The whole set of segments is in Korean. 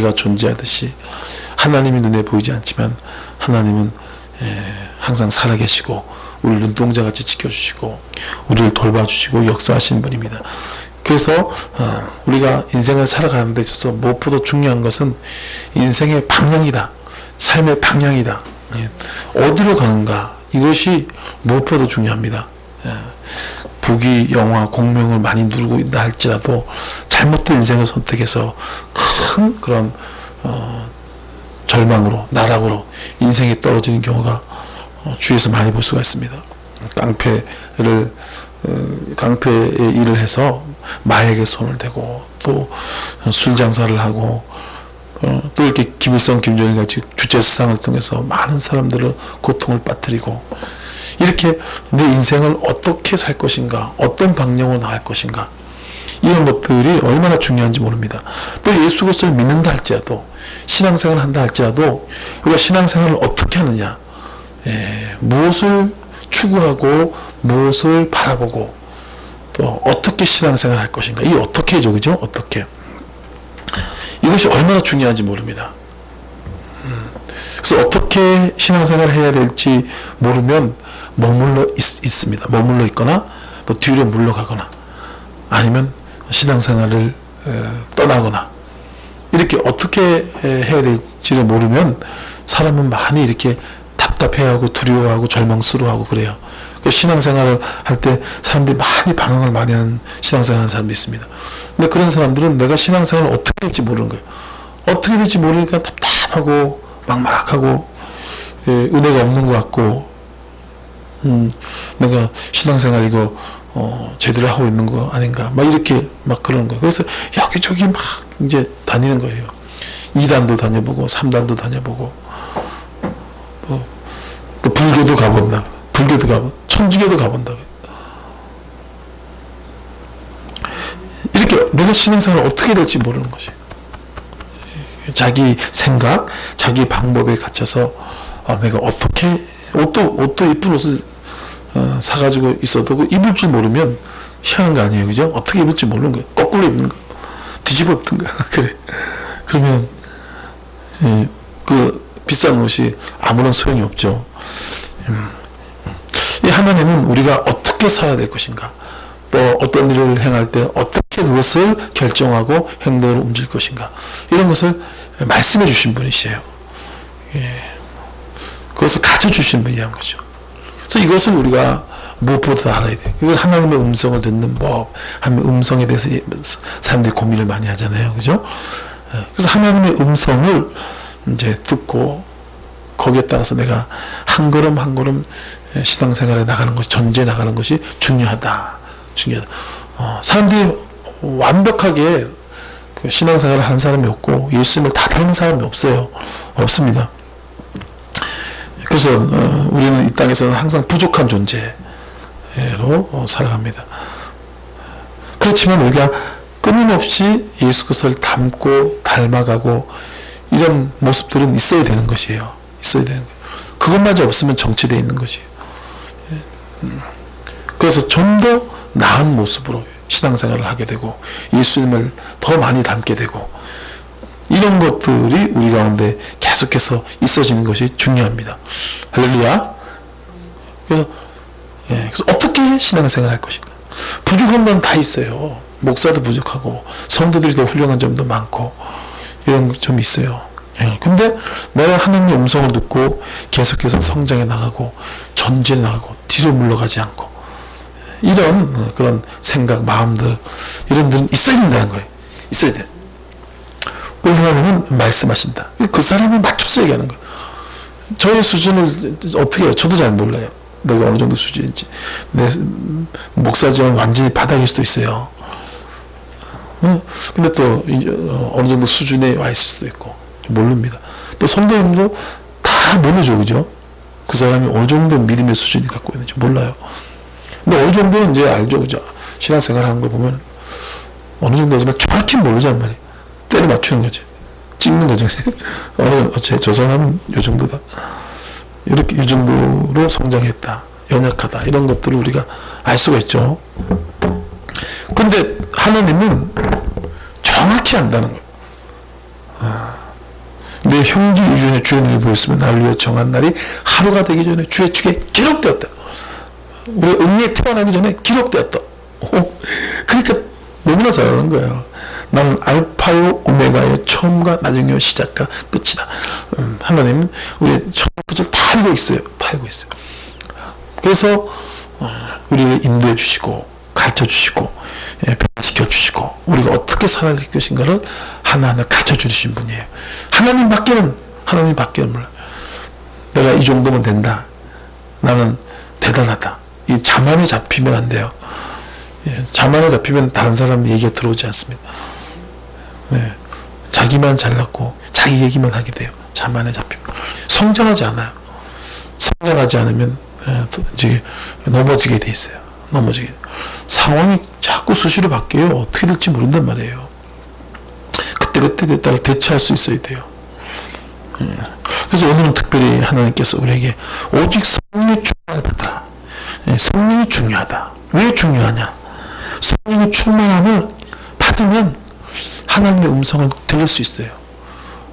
존재가 존재하듯이 하나님이 눈에 보이지 않지만 하나님은 항상 살아계시고 우리 눈동자같이 지켜주시고 우리를 돌봐주시고 역사하시는 분입니다. 그래서 우리가 인생을 살아가는 데 있어서 무엇보다 중요한 것은 인생의 방향이다. 삶의 방향이다. 어디로 가는가, 이것이 무엇보다 중요합니다. 부귀, 영화, 공명을 많이 누리고 있다 할지라도 잘못된 인생을 선택해서 큰 그런 절망으로, 나락으로 인생이 떨어지는 경우가 주위에서 많이 볼 수가 있습니다. 깡패의 일을 해서 마약에 손을 대고 또 술 장사를 하고 또 이렇게 김일성, 김정일 같이 주체수상을 통해서 많은 사람들을 고통을 빠뜨리고, 이렇게 내 인생을 어떻게 살 것인가, 어떤 방향으로 나갈 것인가, 이런 것들이 얼마나 중요한지 모릅니다. 또 예수 그리스도를 믿는다 할지라도, 신앙생활을 한다 할지라도 우리가 신앙생활을 어떻게 하느냐, 무엇을 추구하고 무엇을 바라보고 또 어떻게 신앙생활을 할 것인가, 이 어떻게죠, 그죠? 어떻게, 이것이 얼마나 중요한지 모릅니다. 그래서 어떻게 신앙생활을 해야 될지 모르면 머물러 있습니다. 머물러 있거나 또 뒤로 물러가거나 아니면 신앙생활을 떠나거나, 이렇게 어떻게 해야 될지를 모르면 사람은 많이 이렇게 답답해하고 두려워하고 절망스러워하고 그래요. 신앙생활을 할 때 사람들이 많이 방황을 많이 하는 신앙생활을 하는 사람도 있습니다. 근데 그런 사람들은 내가 신앙생활을 어떻게 될지 모르는 거예요. 어떻게 될지 모르니까 답답하고 막막하고 은혜가 없는 것 같고, 내가 신앙생활 이거 제대로 하고 있는 거 아닌가, 막 이렇게 막 그러는 거예요. 그래서 여기저기 막 이제 다니는 거예요. 2단도 다녀보고 3단도 다녀보고 또 불교도 가본다, 불교도 가본, 천주교도 가본다. 이렇게 내가 신앙생활을 어떻게 될지 모르는 것이, 자기 생각, 자기 방법에 갇혀서 내가 어떻게 옷도 이쁜 옷을 사가지고 있어도 입을 줄 모르면 희한한 거 아니에요, 그죠? 어떻게 입을 줄 모르는 거예요. 거꾸로 입는 거, 뒤집어 입는 거. 그래. 그러면 그 비싼 옷이 아무런 소용이 없죠. 이 하나님은 우리가 어떻게 살아야 될 것인가, 또 어떤 일을 행할 때 어떻게 그것을 결정하고 행동을 옮길 것인가, 이런 것을 말씀해 주신 분이시에요. 그것을 가르쳐주신 분이란 거죠. 그래서 이것을 우리가 무엇보다 알아야 돼요. 이건 하나님의 음성을 듣는 법, 하나님의 음성에 대해서 사람들이 고민을 많이 하잖아요, 그죠? 그래서 하나님의 음성을 이제 듣고 거기에 따라서 내가 한 걸음 한 걸음 신앙생활에 나가는 것이, 전제에 나가는 것이 중요하다. 사람들이 완벽하게 그 신앙생활을 하는 사람이 없고 예수님을 다 닮은 사람이 없어요. 없습니다. 그래서 우리는 이 땅에서는 항상 부족한 존재로 살아갑니다. 그렇지만 우리가 끊임없이 예수 그리스도를 닮고 닮아가고 이런 모습들은 있어야 되는 것이에요. 있어야 되는 거예요. 그것마저 없으면 정체되어 있는 것이에요. 그래서 좀 더 나은 모습으로 신앙생활을 하게 되고 예수님을 더 많이 닮게 되고, 이런 것들이 우리 가운데 계속해서 있어지는 것이 중요합니다. 할렐루야. 그래서 어떻게 신앙생활을 할 것인가. 부족한 건 다 있어요. 목사도 부족하고 성도들이 더 훌륭한 점도 많고 이런 점이 있어요. 근데 내가 하나님의 음성을 듣고 계속해서 성장해 나가고 전진해 나가고 뒤로 물러가지 않고, 이런 그런 생각, 마음들, 이런 들은 있어야 된다는 거예요. 있어야 돼. 우리 하나님은 말씀하신다. 그 사람을 맞춰서 얘기하는 거예요. 저의 수준을 어떻게 해요? 저도 잘 몰라요. 내가 어느 정도 수준인지. 내 목사지만 완전히 바닥일 수도 있어요. 근데 또 어느 정도 수준에 와 있을 수도 있고 모릅니다. 또 성도님도 다 모르죠, 그죠? 그 사람이 어느 정도 믿음의 수준이 갖고 있는지 몰라요. 근데 어느 정도는 이제 알죠, 그죠? 신앙생활 하는 걸 보면 어느 정도 하지만 정확히 모르잖아 말이에요. 때려 맞추는 거지. 찍는 거죠. 저 사람은 요 정도다. 이렇게 이 정도로 성장했다. 연약하다. 이런 것들을 우리가 알 수가 있죠. 근데 하나님은 정확히 안다는 거예요. 내 형제 유전에 주의 눈이 보였으면 나를 위해 정한 날이 하루가 되기 전에 주의 축에 기록되었다. 우리 은혜에 태어나기 전에 기록되었다. 그러니까 너무나 잘하는 거예요. 나는 알파요 오메가의 처음과 나중이요 시작과 끝이다. 하나님은 우리의 처음 끝을 다 알고 있어요. 다 알고 있어요. 그래서 우리를 인도해 주시고 가르쳐 주시고 변화시켜 주시고 우리가 어떻게 살아야 될 것인가를 하나하나 가르쳐 주신 분이에요. 하나님밖에는 몰라요. 내가 이 정도면 된다. 나는 대단하다. 이 자만에 잡히면 안 돼요. 자만에 잡히면 다른 사람 얘기가 들어오지 않습니다. 자기만 잘났고 자기 얘기만 하게 돼요. 자만에 잡히면 성장하지 않아요. 성장하지 않으면 이제 넘어지게 돼 있어요. 넘어지게. 상황이 자꾸 수시로 바뀌어요. 어떻게 될지 모른단 말이에요. 그때그때에 따라 대처할 수 있어야 돼요. 그래서 오늘은 특별히 하나님께서 우리에게 오직 성령의 충만을 받으라. 성령이 중요하다. 왜 중요하냐? 성령의 충만함을 받으면 하나님의 음성을 들을 수 있어요.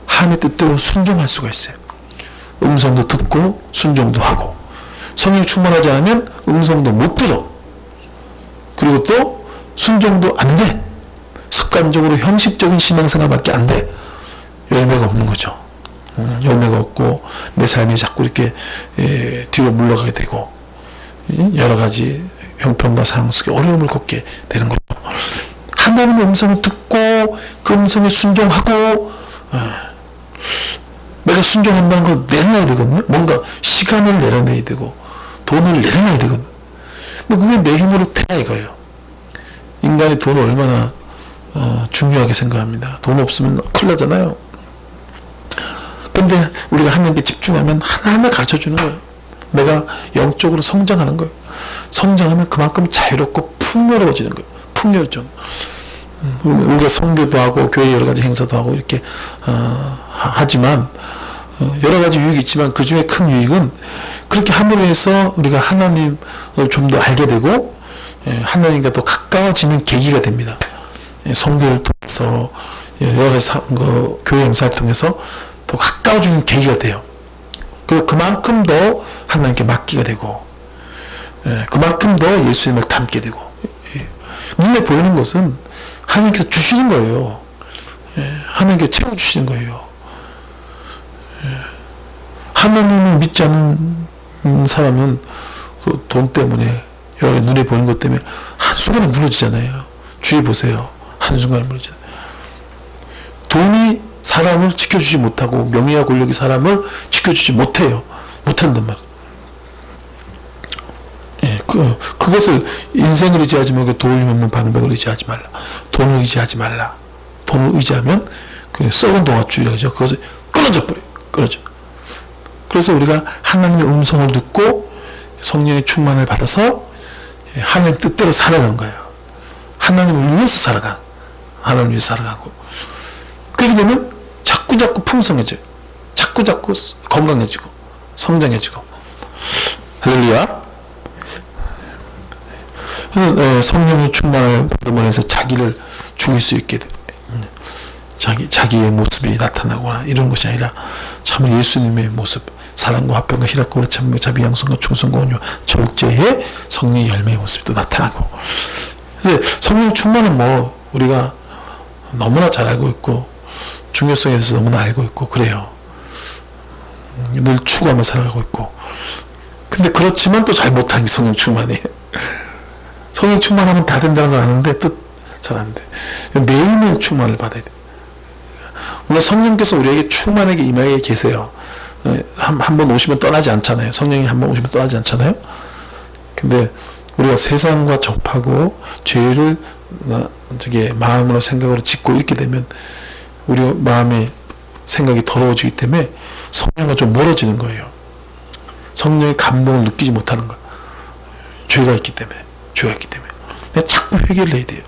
하나님의 뜻대로 순종할 수가 있어요. 음성도 듣고 순종도 하고. 성령이 충만하지 않으면 음성도 못 들어. 그리고 또 순종도 안 돼. 습관적으로 형식적인 신앙생활밖에 안 돼. 열매가 없는 거죠. 열매가 없고 내 삶이 자꾸 이렇게 뒤로 물러가게 되고 여러 가지 형편과 상황 속에 어려움을 겪게 되는 거죠. 하나님의 음성을 듣고 그 음성에 순종하고 내가 순종한다는 걸 내려놔야 되거든요. 뭔가 시간을 내려놔야 되고 돈을 내려놔야 되거든요. 근데 그게 내 힘으로 되나 이거예요. 인간이 돈을 얼마나 중요하게 생각합니다. 돈 없으면 큰일 나잖아요. 근데 우리가 하나님께 집중하면 하나하나 가르쳐주는 거예요. 내가 영적으로 성장하는 거예요. 성장하면 그만큼 자유롭고 풍요로워지는 거예요. 풍요로워져. 우리가 선교도 하고 교회 여러 가지 행사도 하고 이렇게 하지만 여러 가지 유익이 있지만 그 중에 큰 유익은 그렇게 함으로 해서 우리가 하나님을 좀 더 알게 되고 하나님과 더 가까워지는 계기가 됩니다. 선교를 통해서 여러 가지 교회 행사를 통해서 더 가까워지는 계기가 돼요. 그래서 그만큼 더 하나님께 맡기게 되고 그만큼 더 예수님을 닮게 되고 눈에 보이는 것은 하나님께서 주시는 거예요. 하나님께 채워주시는 거예요. 하나님을 믿지 않는 사람은 그 돈 때문에 여러 눈에 보이는 것 때문에 한순간에 무너지잖아요. 주위 보세요. 한순간에 무너지잖아요. 돈이 사람을 지켜주지 못하고 명예와 권력이 사람을 지켜주지 못해요. 못한단 말이에요. 그것을 인생을 의지하지 말고 돈을 없는 방법을 의지하지 말라. 돈을 의지하지 말라. 돈을 의지하면 그 썩은 동아줄이죠. 그것을 끊어져 버려요. 끊어져. 그래서 우리가 하나님의 음성을 듣고 성령의 충만을 받아서 하나님 뜻대로 살아가는 거예요. 하나님을 위해서 살아가. 하나님을 위해서 살아가고. 그렇게 되면 자꾸 풍성해져요. 자꾸 건강해지고 성장해지고. 할렐루야. 그래서 성령의 충만을 받음으로 해서 자기를 죽일 수 있게 돼. 자기의 모습이 나타나거나 이런 것이 아니라 참 예수님의 모습, 사랑과 화평과 희락과 참과 자비, 양선과 충성과 온유, 절제의 성령의 열매의 모습이 또 나타나고. 그래서 성령 충만은 뭐 우리가 너무나 잘 알고 있고 중요성에 대해서 너무나 알고 있고 그래요. 늘 추구하며 살아가고 있고. 근데 그렇지만 또 잘 못하는 게 성령 충만이에요. 성령 충만하면 다 된다는 걸 아는데 또 잘 안 돼. 매일매일 충만을 받아야 돼. 물론 성령께서 우리에게 충만하게 임하게 계세요. 한 번 오시면 떠나지 않잖아요. 성령이 한 번 오시면 떠나지 않잖아요. 근데 우리가 세상과 접하고 죄를 마음으로 생각으로 짓고 이렇게 되면 우리 마음의 생각이 더러워지기 때문에 성령과 좀 멀어지는 거예요. 성령의 감동을 느끼지 못하는 거예요. 죄가 있기 때문에. 자꾸 회개를 해야 돼요.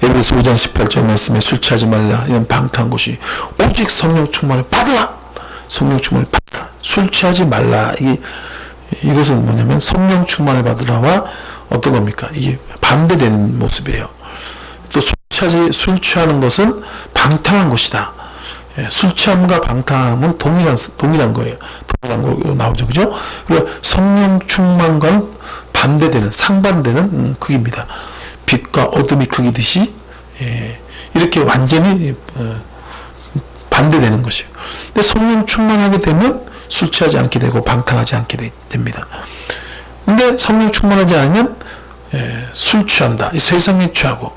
에베소 5장 18절 말씀에 술 취하지 말라. 이런 방탕한 것이 오직 성령 충만을 받으라. 성령 충만을 받으라. 술 취하지 말라. 이것은 뭐냐면 성령 충만을 받으라와 어떤 겁니까? 이게 반대되는 모습이에요. 또 술 술 취하는 것은 방탕한 것이다. 예, 술 취함과 방탕함은 동일한 거예요. 동일한 거 나오죠, 그죠? 그리고 성령 충만과는 반대되는, 상반되는 극입니다. 빛과 어둠이 극이듯이, 예, 이렇게 완전히 반대되는 것이에요. 근데 성령 충만하게 되면 술 취하지 않게 되고 방탕하지 않게 됩니다. 근데 성령 충만하지 않으면 술 취한다. 이 세상에 취하고,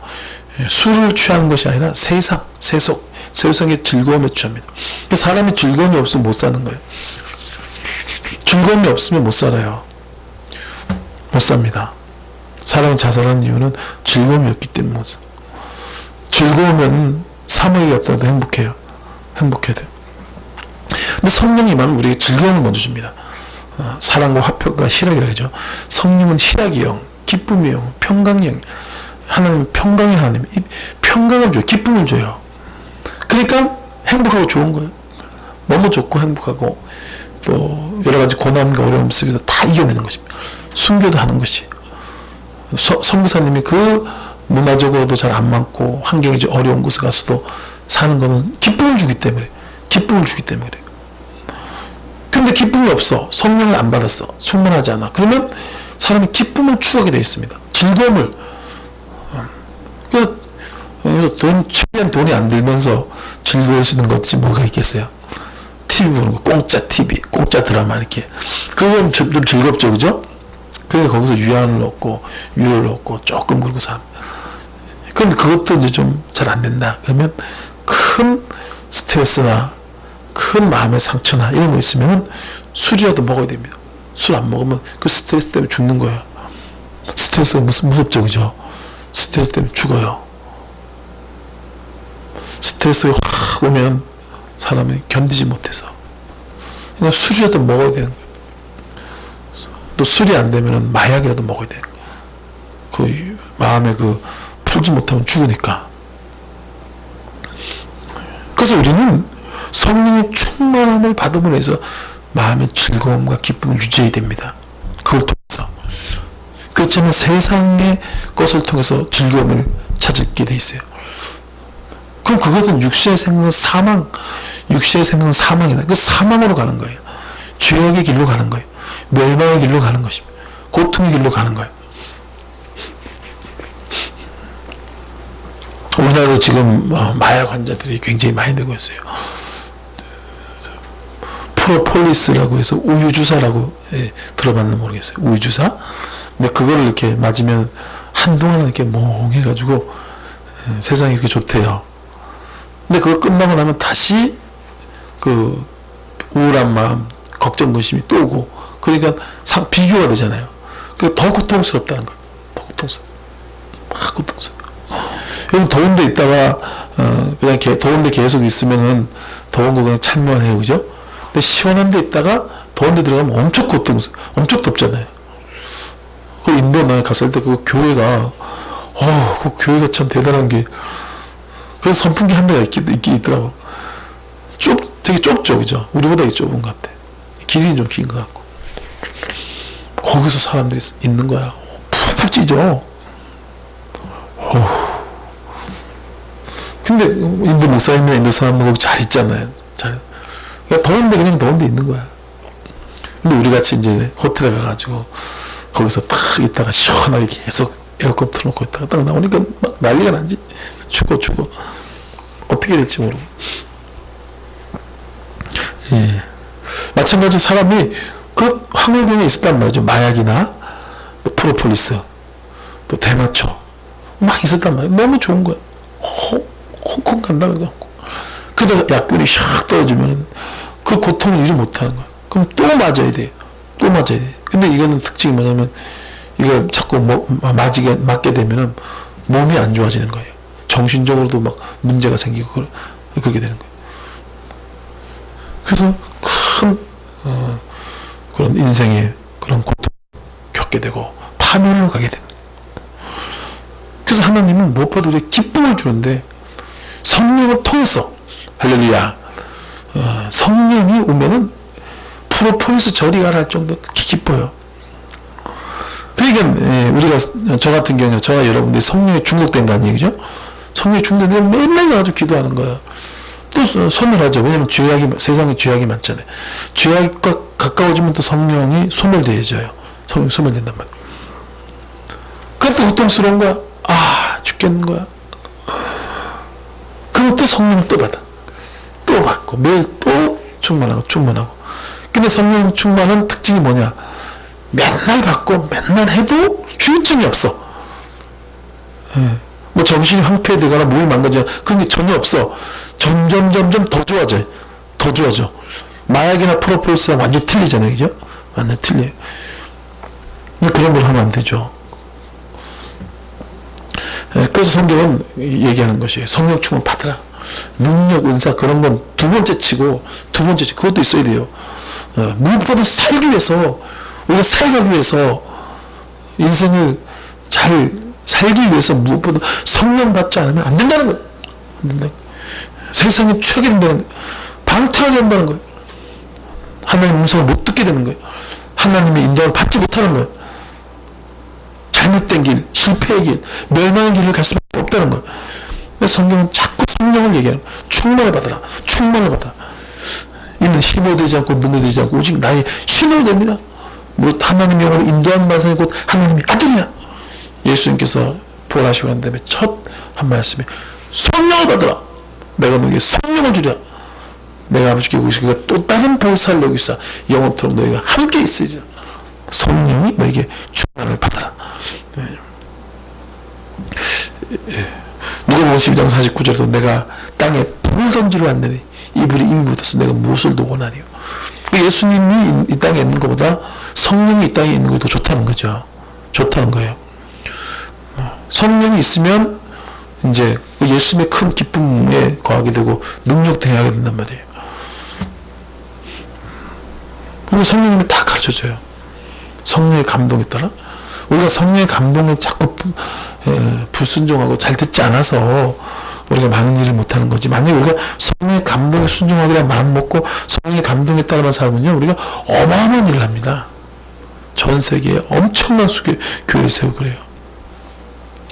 술을 취하는 것이 아니라 세상의 즐거움에 취합니다. 사람이 즐거움이 없으면 못 사는 거예요. 즐거움이 없으면 못 살아요. 못 삽니다. 사람이 자살하는 이유는 즐거움이 없기 때문에 못 사. 즐거우면 사막이 같다도 행복해요. 행복해야 돼요. 근데 성령이 임하면 우리에게 즐거움을 먼저 줍니다. 사랑과 화평과 희락이라 하죠. 성령은 희락의 영, 기쁨의 영, 평강의 영. 하나님 평강의 하나님, 이 평강을 줘요. 기쁨을 줘요. 그러니까 행복하고 좋은 거예요. 너무 좋고 행복하고 또 여러 가지 고난과 어려움 속에서 다 이겨내는 것입니다. 순교도 하는 것이. 선교사님이 그 문화적으로도 잘 안 맞고 환경이 좀 어려운 곳에 가서도 사는 것은 기쁨을 주기 때문에 그래요. 근데 기쁨이 없어. 성령을 안 받았어. 충만하지 않아. 그러면 사람이 기쁨을 추구하게 되어 있습니다. 즐거움을. 그래서 최대한 돈이 안 들면서 즐거워지는 것이 뭐가 있겠어요? TV 보는 거, 공짜 TV, 공짜 드라마 이렇게. 그건 좀 즐겁죠, 그죠? 그래서 거기서 유안을 얻고 위로를 얻고 조금 그러고 삽니다. 그런데 그것도 이제 좀 잘 안 된다. 그러면 큰 스트레스나 큰 마음의 상처나 이런 거 있으면 술이라도 먹어야 됩니다. 술 안 먹으면 그 스트레스 때문에 죽는 거예요. 스트레스가 무섭죠, 그죠? 스트레스 때문에 죽어요. 스트레스가 확 오면 사람이 견디지 못해서 그냥 술이라도 먹어야 되는 거예요. 또 술이 안 되면 마약이라도 먹어야 되는 거예요. 그 마음에 풀지 못하면 죽으니까. 그래서 우리는 성령의 충만함을 받음으로 해서 마음의 즐거움과 기쁨을 유지해야 됩니다. 그걸 통해서. 그렇지만 세상의 것을 통해서 즐거움을 찾게 돼 있어요. 그럼 그것은 육체의 생각은 사망, 육체의 생각은 사망이다. 그 사망으로 가는 거예요. 죄악의 길로 가는 거예요. 멸망의 길로 가는 것입니다. 고통의 길로 가는 거예요. 우리나라도 지금 마약 환자들이 굉장히 많이 되고 있어요. 프로폴리스라고 해서 우유주사라고 들어봤나 모르겠어요. 우유주사? 근데 그거를 이렇게 맞으면 한동안 이렇게 멍해가지고 세상이 이렇게 좋대요. 근데 그거 끝나고 나면 다시 그 우울한 마음, 걱정, 근심이 또 오고, 그러니까 비교가 되잖아요. 그게 더 고통스럽다는 거예요. 더 고통스러워. 막 고통스러워. 여러분 더운 데 있다가 그냥 더운 데 계속 있으면은 더운 거 그냥 참만 해요, 그죠? 근데 시원한 데 있다가 더운 데 들어가면 엄청 엄청 덥잖아요. 그 인도 나 갔을 때 그 교회가 그 교회가 참 대단한 게, 그래서 선풍기 한 대가 있긴 있더라고. 되게 좁죠, 그죠? 우리보다 좁은 것 같아. 길이 좀 긴 것 같고. 거기서 사람들이 있는 거야. 푹푹 찌죠. 근데 인도 목사님이나 인도 사람들 거기 잘 있잖아요. 그러니까 더운데 그냥 더운데 있는 거야. 근데 우리 같이 이제 호텔에 가가지고 거기서 탁 있다가 시원하게 계속 에어컨 틀어놓고 있다가 딱 나오니까 막 난리가 나지. 죽어. 어떻게 될지 모르고. 예. 마찬가지로 사람이 그 황홀경에 있었단 말이죠. 마약이나 또 프로폴리스, 또 대마초 막 있었단 말이에요. 너무 좋은 거야. 홍콩 간다 그러죠. 그러다가 약균이 샥 떨어지면 그 고통을 이루 못하는 거야. 그럼 또 맞아야 돼. 근데 이거는 특징이 뭐냐면 이걸 자꾸 맞게 되면은 몸이 안 좋아지는 거예요. 정신적으로도 막 문제가 생기고 그렇게 되는 거예요. 그래서 큰 그런 인생의 그런 고통을 겪게 되고 파멸로 가게 됩니다. 그래서 하나님은 무엇보다도 우리에게 기쁨을 주는데 성령을 통해서, 할렐루야, 성령이 오면은 프로폴리스 저리 가라 할 정도로 기뻐요. 그러니까 우리가 저 같은 경우에 저와 여러분들이 성령에 중독된 거 아니에요, 그죠? 성령이 충만해서 맨날 가지고 기도하는 거야. 또 소멸하죠. 왜냐면 세상에 죄악이 많잖아요. 죄악과 가까워지면 또 성령이 소멸되어져요. 성령이 소멸된단 말이야. 그것도 고통스러운 거야. 죽겠는 거야. 그럼 또 성령 또 받아. 또 받고, 매일 또 충만하고. 근데 성령 충만한 특징이 뭐냐? 맨날 받고, 맨날 해도 휴증이 없어. 뭐 정신이 황폐되거나 몸이 망가져. 그런 게 전혀 없어. 점점 더 좋아져. 마약이나 프로폴스랑 완전히 틀리잖아요. 그죠? 완전히 틀려요. 그런 걸 하면 안 되죠. 그래서 성경은 얘기하는 것이에요. 성령 충만 받으라. 능력, 은사 그런 건 두 번째 치고 그것도 있어야 돼요. 무엇보다 살기 위해서, 우리가 살기 위해서, 인생을 잘 살기 위해서 무엇보다 성령 받지 않으면 안 된다는 거예요. 안 된다. 세상에 취하게 된다는 거예요. 방탕하게 된다는 거예요. 하나님의 음성을 못 듣게 되는 거예요. 하나님의 인정을 받지 못하는 거예요. 잘못된 길, 실패의 길, 멸망의 길을 갈 수밖에 없다는 거예요. 성경은 자꾸 성령을 얘기하는 거예요. 충만을 받아라. 이는 힘으로 되지 않고 능력이 되지 않고 오직 나의 힘으로 됩니다. 무릇 하나님의 영으로 인도하는 만상이 곧 하나님의 아들이야. 예수님께서 부활하시고 난 다음에 첫 한 말씀에 성령을 받으라. 내가 너에게 성령을 주랴. 내가 아버지께 구시기가 또 다른 보살을 너에게 있어 영원토록 너희가 함께 있으리라. 성령이 너에게 충만을 받아라. 누가복음 12장 49절에도 내가 땅에 불을 던지러 왔느니 이 불이 이미 묻어서 내가 무엇을 더 원하리요. 예수님이 이 땅에 있는 것보다 성령이 이 땅에 있는 것이 더 좋다는 거죠. 좋다는 거예요. 성령이 있으면 이제 예수님의 큰 기쁨에 거하게 되고 능력 대하게 된단 말이에요. 그리고 성령님이 다 가르쳐줘요. 성령의 감동에 따라. 우리가 성령의 감동에 자꾸 불순종하고 잘 듣지 않아서 우리가 많은 일을 못하는 거지. 만약에 우리가 성령의 감동에 순종하기라 마음 먹고 성령의 감동에 따라만 살면요, 우리가 어마어마한 일을 합니다. 전 세계에 엄청난 수의 교회를 세우고 그래요.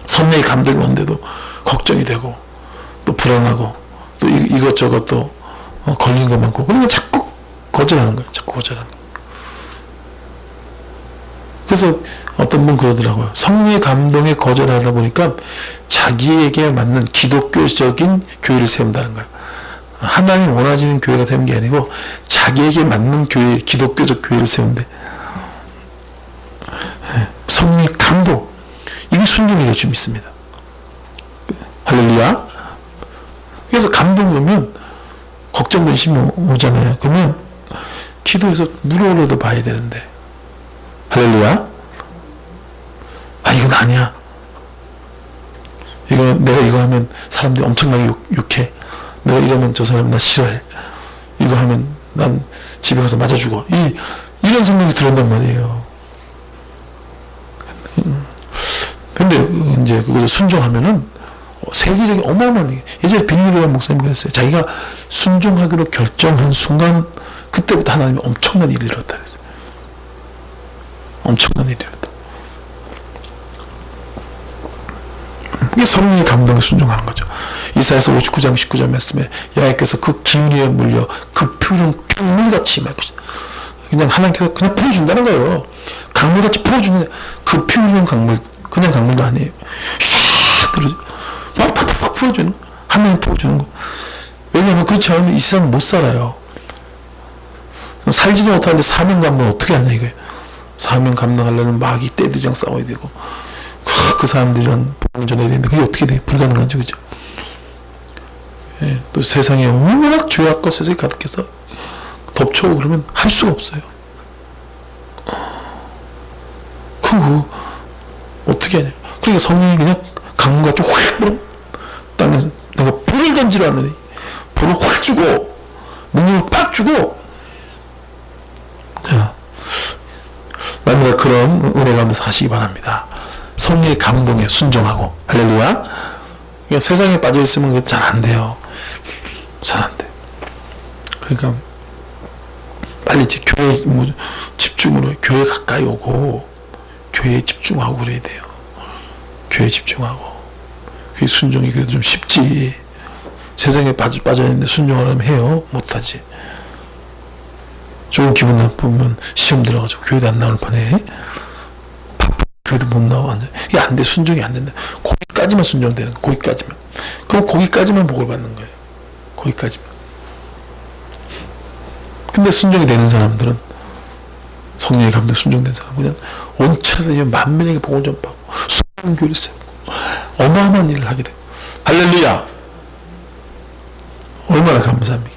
성령의 감동이 오는데도 걱정이 되고 또 불안하고 또 이것저것 또 걸린 것 많고, 그러니까 자꾸 거절하는 거예요. 그래서 어떤 분 그러더라고요. 성령의 감동에 거절하다 보니까 자기에게 맞는 기독교적인 교회를 세운다는 거예요. 하나님 원하시는 교회가 되는 게 아니고 자기에게 맞는 교회, 기독교적 교회를 세운대. 성령의 감동, 이게 순종이 될 줄 믿습니다. 할렐루야. 그래서 감동이 오면 걱정 근심이 오잖아요. 그러면 기도해서 무료로도 봐야 되는데, 할렐루야. 이건 아니야. 내가 이거 하면 사람들이 엄청나게 욕해. 내가 이러면 저 사람 나 싫어해. 이거 하면 난 집에 가서 맞아 죽어. 이런 생각이 들었단 말이에요. 근데 이제 그것을 순종하면은 세계적인 어마어마한 얘기. 예전에 빌리그람 목사님 그랬어요. 자기가 순종하기로 결정한 순간 그때부터 하나님이 엄청난 일을 이뤘다 그랬어요. 엄청난 일을 이뤘다. 이게 성령의 감동에 순종하는 거죠. 이사야서 59장 19절 말씀에 여호와께서 그 기운에 물려 그 표는 강물같이 임할 것이다. 그냥 하나님께서 그냥 부어준다는 거예요. 강물같이 부어주는, 그 표는 강물, 그냥 강물도 아니에요. 샥 들어줘. 팍팍팍 부어주는 거. 하나님 부어주는 거. 왜냐하면 그렇지 않으면 이 세상은 못 살아요. 살지도 못하는데 사명 감당 어떻게 하냐 이거예요. 사명 감당하려면 마귀 떼들이랑 싸워야 되고, 그 사람들이랑 복음을 전해야 되는데 그게 어떻게 돼? 불가능하죠, 그죠? 예, 또 세상에 워낙 죄악과 세상이 가득해서 덮쳐오고 그러면 할 수가 없어요. 그거 어떻게 하냐? 그러니까 성령이 그냥 강물같이 확 불어. 땅에서 내가 불을 던지러 하느니 불을 확 주고 능력을 팍 주고. 자, 만약 그런 은혜 가운데 사시기 바랍니다. 성령의 감동에 순종하고. 할렐루야. 그러니까 세상에 빠져 있으면 그게 잘 안 돼요. 잘 안 돼. 그러니까 빨리 이제 교회 집중으로, 교회 가까이 오고 교회에 집중하고 그래야 돼요. 교회에 집중하고 그 순종이 그래도 좀 쉽지. 세상에 빠져있는데 순종하려면 해요? 못하지. 좋은 기분 나쁘면 시험 들어가지고 교회도 안 나올 판에 교회도 못 나와. 이게 안 돼. 순종이 안 된다. 거기까지만 순종되는 거야. 거기까지만. 그럼 거기까지만 복을 받는 거예요. 거기까지만. 근데 순종이 되는 사람들은, 성령의 감동 순종된 사람, 그냥 온천에 만민에게 복을 전파하고 수많은 교회를 세우고 어마어마한 일을 하게 돼요. 할렐루야. 얼마나 감사합니까.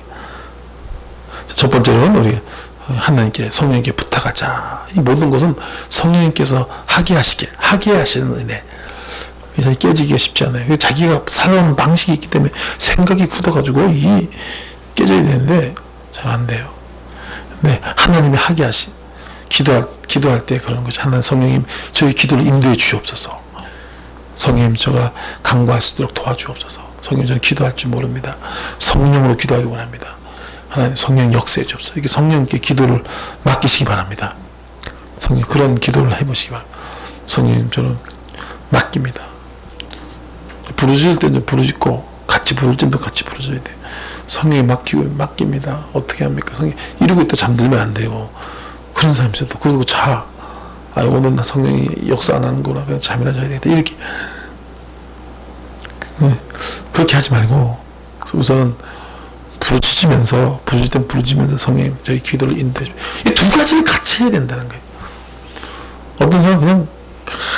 첫 번째로는 우리 하나님께, 성령님께 부탁하자. 이 모든 것은 성령님께서 하게 하시는 은혜. 그래서 깨지기가 쉽지 않아요. 자기가 살아오는 방식이 있기 때문에 생각이 굳어가지고 이 깨져야 되는데 잘 안 돼요. 근데 하나님이 하게 기도할 때 그런 것이, 하나님 성령님 저희 기도를 인도해 주시옵소서. 성령님 저가 간구할 수 있도록 도와주옵소서. 성령님 저는 기도할 줄 모릅니다. 성령으로 기도하기 원합니다. 하나님 성령 역사해 주옵소서. 이렇게 성령님께 기도를 맡기시기 바랍니다. 성령 그런 기도를 해보시기 바랍니다. 성령님 저는 맡깁니다. 부르짖을 때는 부르짖고 같이 부를 때도 같이 부르짖어야 돼요. 성령에 맡깁니다. 어떻게 합니까? 성령 이러고 있다 잠들면 안 돼요. 그런 사람이 있어도 그러고 자. 오늘 나 성령이 역사 안 하는구나. 그냥 잠이나 자야 되겠다. 이렇게. 그렇게 하지 말고, 우선은 부르짖을 땐 부르짖으면서 성령님 저희 기도를 인도해 주세요. 이 두 가지를 같이 해야 된다는 거예요. 어떤 사람은 그냥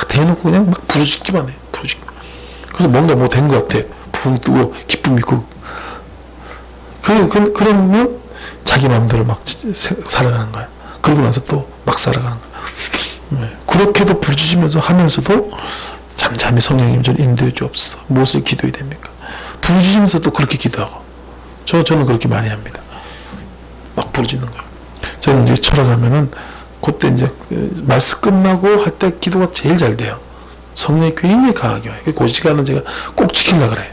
대놓고 그냥 막 부르짖기만 해요. 그래서 뭔가 뭐 된 것 같아. 부흥 뜨고 기쁨 있고. 그러면 자기 마음대로 막 살아가는 거야. 그러고 나서 또 막 살아가는 거야. 그렇게도 부르짖으면서 하면서도 잠잠히 성령님 좀 인도해 주옵소서. 무엇을 기도해야 됩니까? 부르짖으면서 또 그렇게 기도하고. 저는 그렇게 많이 합니다. 막 부르짖는 거예요. 저는 이제 철학하면은 그때 이제 말씀 끝나고 할 때 기도가 제일 잘 돼요. 성령이 굉장히 강하게 와요. 그 시간은 제가 꼭 지키려고 그래요.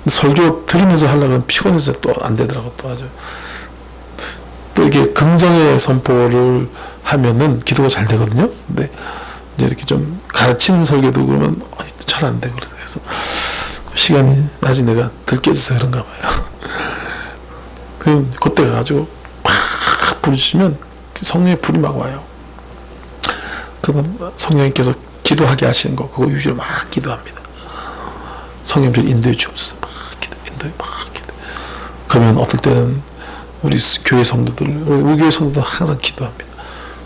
설교 들으면서 하려면 피곤해서 또 안 되더라고. 또 아주. 또 이게 긍정의 선포를 하면은 기도가 잘 되거든요. 근데 이제 이렇게 좀 가르치는 설교도 그러면 잘 안 되고 그래서 시간이 아직 내가 들깨져서 그런가 봐요. 그때 가가지고 막 부르시면 성령의 불이 막 와요. 그러면 성령님께서 기도하게 하시는 거 그거 위주로 막 기도합니다. 성령님 좀 인도해 주옵소서. 막 기도. 그러면 어떨 때는 우리 교회 성도들, 우리 교회 성도들 항상 기도합니다.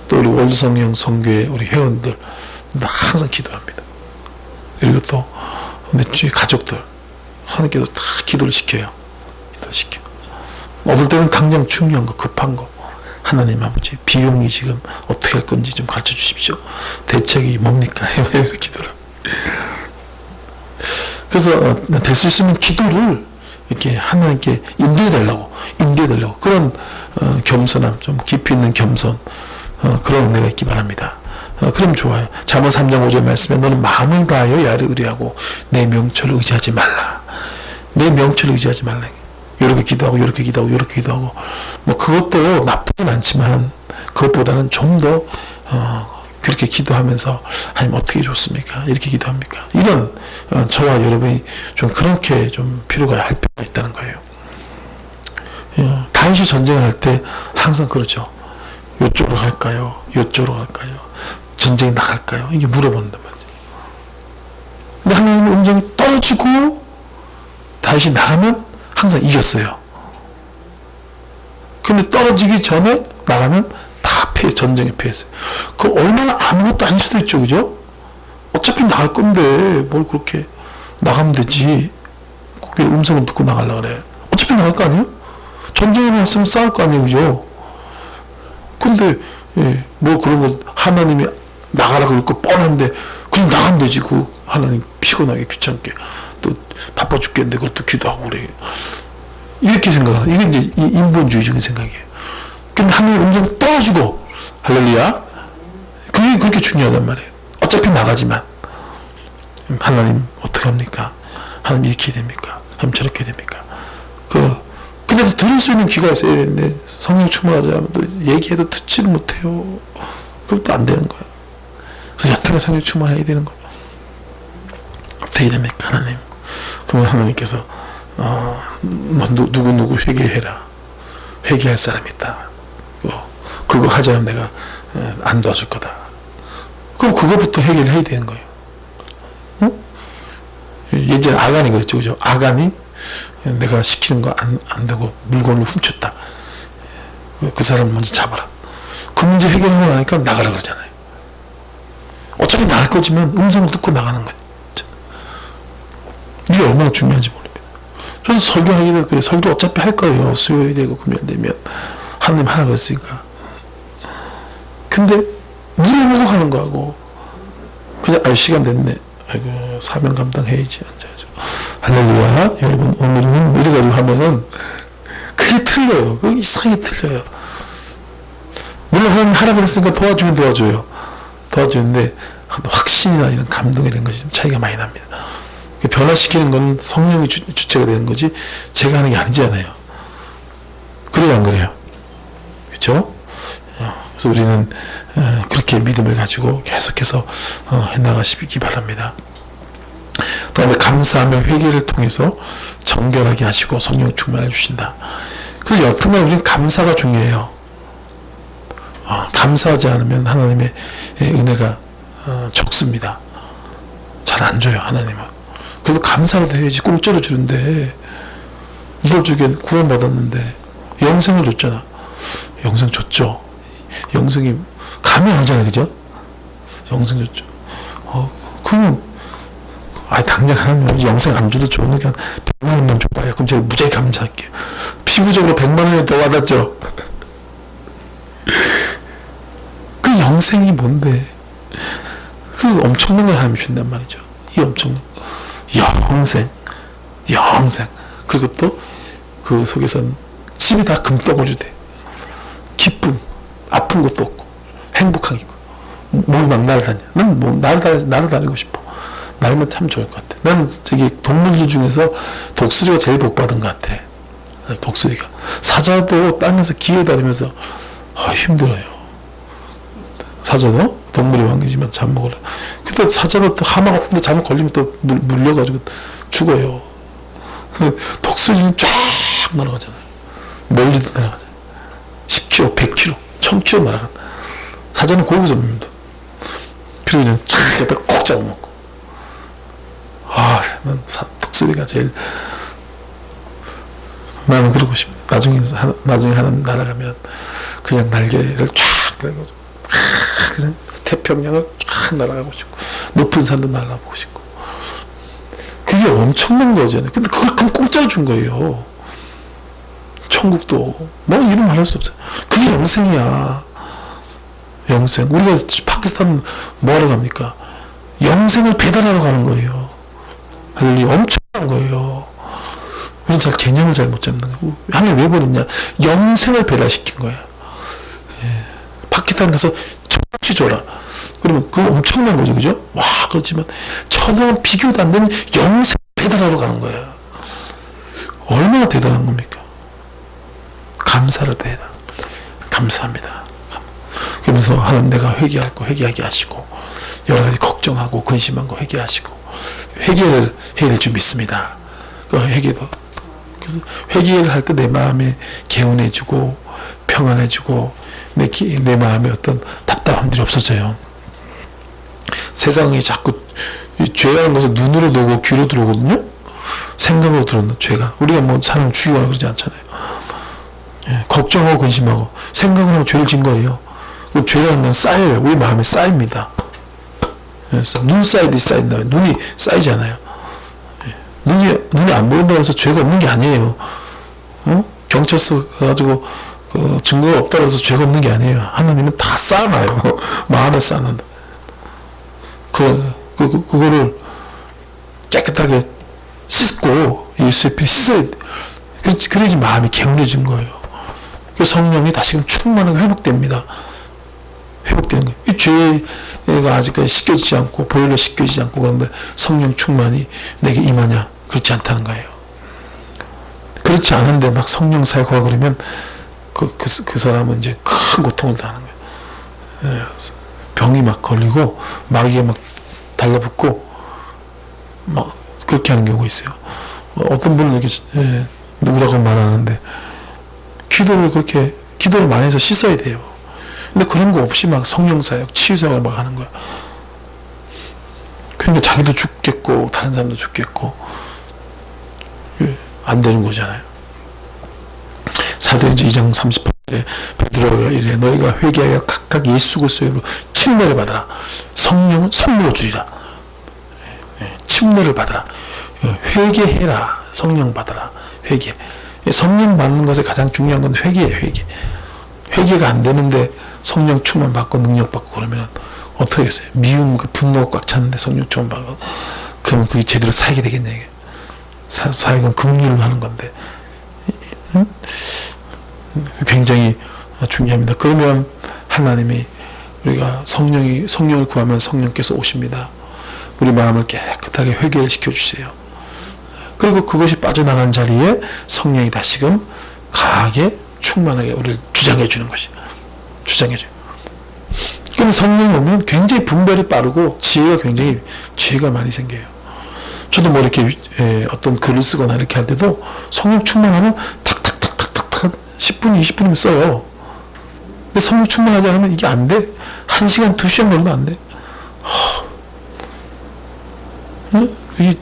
또 우리 월성령 성교회 우리 회원들 항상 기도합니다. 그리고 또 우리 가족들 하나님께서 다 기도를 시켜요. 어떨 때는 당장 중요한 거, 급한 거, 하나님 아버지 비용이 지금 어떻게 할 건지 좀 가르쳐 주십시오. 대책이 뭡니까? 이러면서 기도를. 그래서 될 수 있으면 기도를 이렇게 하나님께 인도해 달라고 그런 겸손함, 좀 깊이 있는 겸손, 그런 은혜가 있기 바랍니다. 그럼 좋아요. 잠언 3장 5절 말씀에 너는 마음을 다하여 야를 의뢰하고 내 명철을 의지하지 말라. 내 명철을 의지하지 말라. 이렇게 기도하고 뭐 그것도 나쁘진 않지만 그것보다는 좀 더 그렇게 기도하면서 하나님 어떻게 좋습니까? 이렇게 기도합니까? 이런 저와 여러분이 좀 그렇게 좀 필요가 할 필요가 있다는 거예요. 다윗이 전쟁을 할 때 항상 그러죠. 이쪽으로 갈까요? 이쪽으로 갈까요? 전쟁에 나갈까요? 이게 물어본단 말이죠. 근데 하나님의 음성이 떨어지고 다윗이 나가면 항상 이겼어요. 근데 떨어지기 전에 나가면 다 전쟁에 패했어요. 그 얼마나 아무것도 아닐 수도 있죠, 그죠? 어차피 나갈 건데 뭘 그렇게 나가면 되지. 그게 음성을 듣고 나가려고 그래. 어차피 나갈 거 아니에요? 전쟁에 나왔으면 싸울 거 아니에요, 그죠? 근데 뭐 그런 거 하나님이 나가라 그럴 거 뻔한데 그냥 나가면 되지. 그 하나님 피곤하게 귀찮게 또 바빠 죽겠는데 그걸 또 기도하고 그래. 이렇게 생각하는, 이게 이제 인본주의적인 생각이에요. 근데 하나님 음성 떨어지고, 할렐루야. 그게 그렇게 중요하단 말이에요. 어차피 나가지만. 하나님 어떻게 합니까? 하나님 이렇게 해야 됩니까? 하나님 저렇게 해야 됩니까? 근데도 들을 수 있는 귀가 있어야 되는데, 성령 충만하지 않으면 또 얘기해도 듣지를 못해요. 그럼 또 안 되는 거예요. 그래서 여태가 성령 충만해야 되는 거예요. 어떻게 됩니까, 하나님? 그러면 하나님께서 너 누구 회개해라. 회개할 사람이 있다. 그거 하지 않으면 내가 안 도와줄 거다. 그럼 그거부터 해결을 해야 되는 거예요. 예전에 아간이 그랬죠, 그죠? 아간이 내가 시키는 거 안 되고 물건을 훔쳤다. 그 사람 먼저 잡아라. 그 문제 해결하고 나니까 나가라 그러잖아요. 어차피 나갈 거지만 음성을 듣고 나가는 거예요. 이게 얼마나 중요한지 모릅니다. 저는 설교하기도 그래. 설교 어차피 할 거예요. 수요일 되고 금요일 되면 하나님 하라 그랬으니까. 근데 물어보고 하는 거하고 그냥 시간 됐네. 아이고 사명 감당해야지. 앉아야죠. 할렐루야. 여러분 오늘은 이래가지고 하면은 그게 틀려요. 그게 이상하게 틀려요. 물론 하나님 하라 그랬으니까 도와주면 도와줘요. 도와주는데 확신이나 이런 감동에 이런 것이 좀 차이가 많이 납니다. 변화시키는 건 성령이 주체가 되는 거지 제가 하는 게 아니잖아요. 그래요, 안 그래요? 그렇죠? 그래서 우리는 그렇게 믿음을 가지고 계속해서 해나가시기 바랍니다. 다음에 감사하며 회개를 통해서 정결하게 하시고 성령 충만해 주신다. 그래서 여튼간 우리는 감사가 중요해요. 감사하지 않으면 하나님의 은혜가 적습니다. 잘 안 줘요, 하나님은. 그래도 감사라도 해야지. 공짜로 주는데 이걸 주기엔 구원받았는데 영생을 줬잖아. 영생 줬죠. 영생이 감이 안 오잖아요, 그죠? 영생 줬죠. 그러면 당장 하나님 영생 안 줘도 좋으니까 100만 원만 줘봐요. 그럼 제가 무지하게 감사할게요. 피부적으로 100만 원이 더 와닿죠. 그 영생이 뭔데? 그 엄청난 걸 하나님이 준단 말이죠. 이 엄청난 영생. 그리고 또 그 속에선 집이 다 금덩어리 돼. 기쁨, 아픈 것도 없고 행복하게 있고 몸이 막 날아다녀. 난 뭐 날아다니고 싶어. 날면 참 좋을 것 같아. 난 저기 동물들 중에서 독수리가 제일 복받은 것 같아. 독수리가. 사자도 땅에서 기어 다니면서 힘들어요. 사자도 동물의 왕이지만 잡먹으려. 근데 사자도 또 하마 같은 데 잘못 걸리면 또 물려가지고 죽어요. 독수리는 쫙 날아가잖아요. 멀리도 날아가잖아요. 10km, 100km, 1000km 날아간. 사자는 거기서 뭅니다. 그리고 그냥 쫙 갖다가 콕 잡아먹고. 난 독수리가 제일 나는 그러고 싶어. 나중에 하나님 날아가면 그냥 날개를 쫙 달고 그냥 태평양을 쫙 날아가고 싶고 높은 산도 날아보고 싶고 그게 엄청난 거잖아요. 근데 그걸 그냥 공짜로 준 거예요. 천국도 뭐 이름 말할 수 없어요. 그게 영생이야. 영생. 우리가 파키스탄 뭐하러 갑니까? 영생을 배달하러 가는 거예요. 할렐루야. 엄청난 거예요. 우리는 잘 개념을 잘 못 잡는 거예요. 하나님 왜 보냈냐? 영생을 배달시킨 거야. 파키스탄 가서 천국이 줘라. 그러면 그거 엄청난 거죠, 그죠? 그렇지만 천국은 비교도 안 되는 영생 배달하러 가는 거야. 얼마나 대단한 겁니까? 감사를 해라. 감사합니다. 그러면서 하나님 내가 회개할 거 회개하게 하시고 여러 가지 걱정하고 근심한 거 회개하시고 회개를 해야 될 줄 믿습니다. 그 회개도 그래서 회개를 할 때 내 마음에 개운해지고 평안해지고 내 마음에 어떤 답답함들이 없어져요. 세상이 자꾸 죄라는 것은 눈으로 들어오고 귀로 들어오거든요. 생각으로 들어오는 죄가. 우리가 뭐 사람 죽이거나 그러지 않잖아요. 걱정하고 근심하고 생각을 하고 죄를 진 거예요. 그 죄라는 건 쌓여요. 우리 마음에 쌓입니다. 그래서 눈 쌓이듯이 쌓인다. 눈이 쌓이잖아요. 눈이 안 보인다고 해서 죄가 없는 게 아니에요. 경찰서 가가지고 증거가 없다고 해서 죄가 없는 게 아니에요. 하나님은 다 쌓아놔요. 마음에 쌓는다. 그거를 깨끗하게 씻고 예수의 피 씻어야 돼. 그래야지 마음이 개운해진 거예요. 그 성령이 다시금 충만하게 회복됩니다. 회복되는 거예요. 이 죄가 아직까지 씻겨지지 않고 보혈로 씻겨지지 않고 그런데 성령 충만이 내게 임하냐? 그렇지 않다는 거예요. 그렇지 않은데 막 성령 사역하고 그러면 그 사람은 이제 큰 고통을 당하는 거예요. 병이 막 걸리고 마귀가 막 달라붙고 막 그렇게 하는 경우가 있어요. 어떤 분은 이렇게 누구라고 말하는데 기도를 많이 해서 씻어야 돼요. 근데 그런 거 없이 막 성령사역, 치유사역을 막 하는 거야. 그러니까 자기도 죽겠고 다른 사람도 죽겠고 안 되는 거잖아요. 사도행전 2장 38절에 베드로가 이래 너희가 회개하여 각각 예수 그리스도의 이름으로 침례를 받아라. 성령은 선물로 주리라. 침례를 받아라. 회개해라. 성령 받아라. 회개. 성령 받는 것에 가장 중요한 건 회개예요. 회개가 안 되는데 성령 충만 받고 능력 받고 그러면 어떻게 하겠어요? 미움과 분노가 꽉 찼는데 성령 충만 받고 그러면 그게 제대로 사역이 되겠냐 이게. 사역은 긍휼을 하는 건데 굉장히 중요합니다. 그러면 하나님이 우리가 성령을 구하면 성령께서 오십니다. 우리 마음을 깨끗하게 회개를 시켜주세요. 그리고 그것이 빠져나간 자리에 성령이 다시금 강하게 충만하게 우리를 주장해 주는 것이 주장해줘요. 그럼 성령이 오면 굉장히 분별이 빠르고 지혜가 많이 생겨요. 저도 뭐 이렇게 어떤 글을 쓰거나 이렇게 할 때도 성령 충만하면 탁탁탁탁탁 10분, 20분이면 써요. 근데 성령 충만하지 않으면 이게 안 돼. 1시간, 2시간 걸려도 안 돼. 이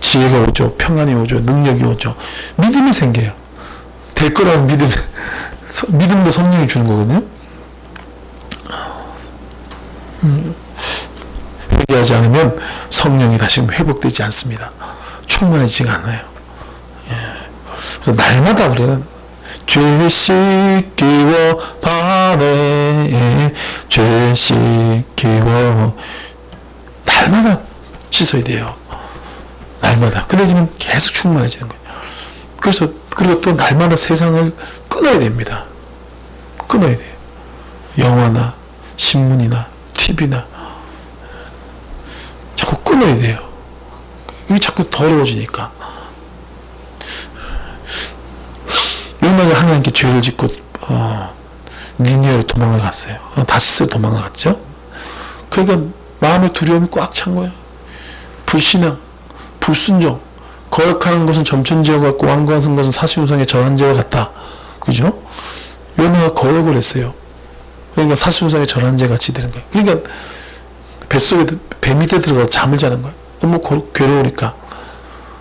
지혜가 오죠. 평안이 오죠. 능력이 오죠. 믿음이 생겨요. 될 거라는 믿음도 성령이 주는 거거든요. 회개하지 않으면 성령이 다시 회복되지 않습니다. 충만해지지가 않아요. 그래서 날마다 우리는 죄 씻기워 바래 죄 씻기워 날마다 씻어야 돼요. 날마다. 그래야지만 계속 충만해지는 거예요. 그리고 또 날마다 세상을 끊어야 됩니다. 끊어야 돼요. 영화나 신문이나 TV나 자꾸 끊어야 돼요. 이게 자꾸 더러워지니까. 요나가 하나님께 죄를 짓고 니느웨로 도망을 갔어요. 다시스로 도망을 갔죠. 그러니까 마음의 두려움이 꽉 찬 거예요. 불신앙, 불순종, 거역하는 것은 점천지와 같고 완고하는 것은 사시우상의 절한죄와 같다. 그죠? 요나가 거역을 했어요. 그러니까 사시우상의 절한죄 같이 되는 거예요. 그러니까 뱃속에 배 밑에 들어가 잠을 자는 거예요. 너무 괴로우니까.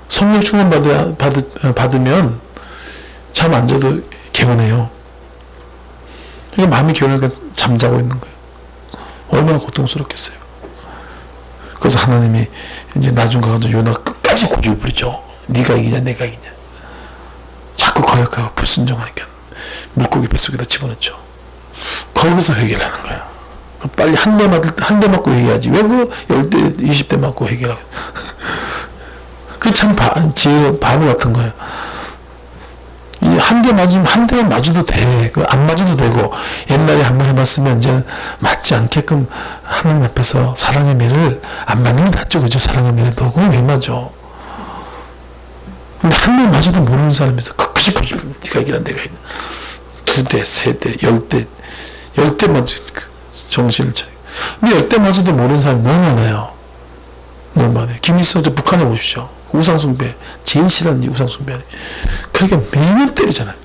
성령 충만 받으면 잠 안 자도 개운해요. 그러니까 마음이 개운하니까 잠자고 있는 거예요. 얼마나 고통스럽겠어요. 그래서 하나님이 이제 나중 가서 요나가 끝까지 고집을 부리죠. 네가 이기냐 내가 이기냐. 자꾸 거역하고 불순종하니까 물고기 뱃속에다 집어넣죠. 거기서 회개를 하는 거야. 빨리 한 대 맞고 회개하지. 왜 그 10대 20대 맞고 회개를 하고. 그 참 바보 같은 거예요. 한 대 맞으면 한 대만 맞아도 돼. 안 맞아도 되고, 옛날에 한 번 해봤으면 이제 맞지 않게끔 하나님 앞에서 사랑의 매를 안 맞는 게 낫죠. 그죠? 사랑의 매를 너 그건 왜 맞아? 근데 한 대 맞아도 모르는 사람에서 끝까지 네가 이기란 내가 이기란. 2대, 3대, 10대, 10대 맞아. 정신을 차려. 근데 10대 맞아도 모르는 사람이 너무 많아요. 너무 많아요. 김일성 저 북한에 보십시오. 우상숭배. 제일 싫어하는 우상숭배. 그러니까 매년 때리잖아요.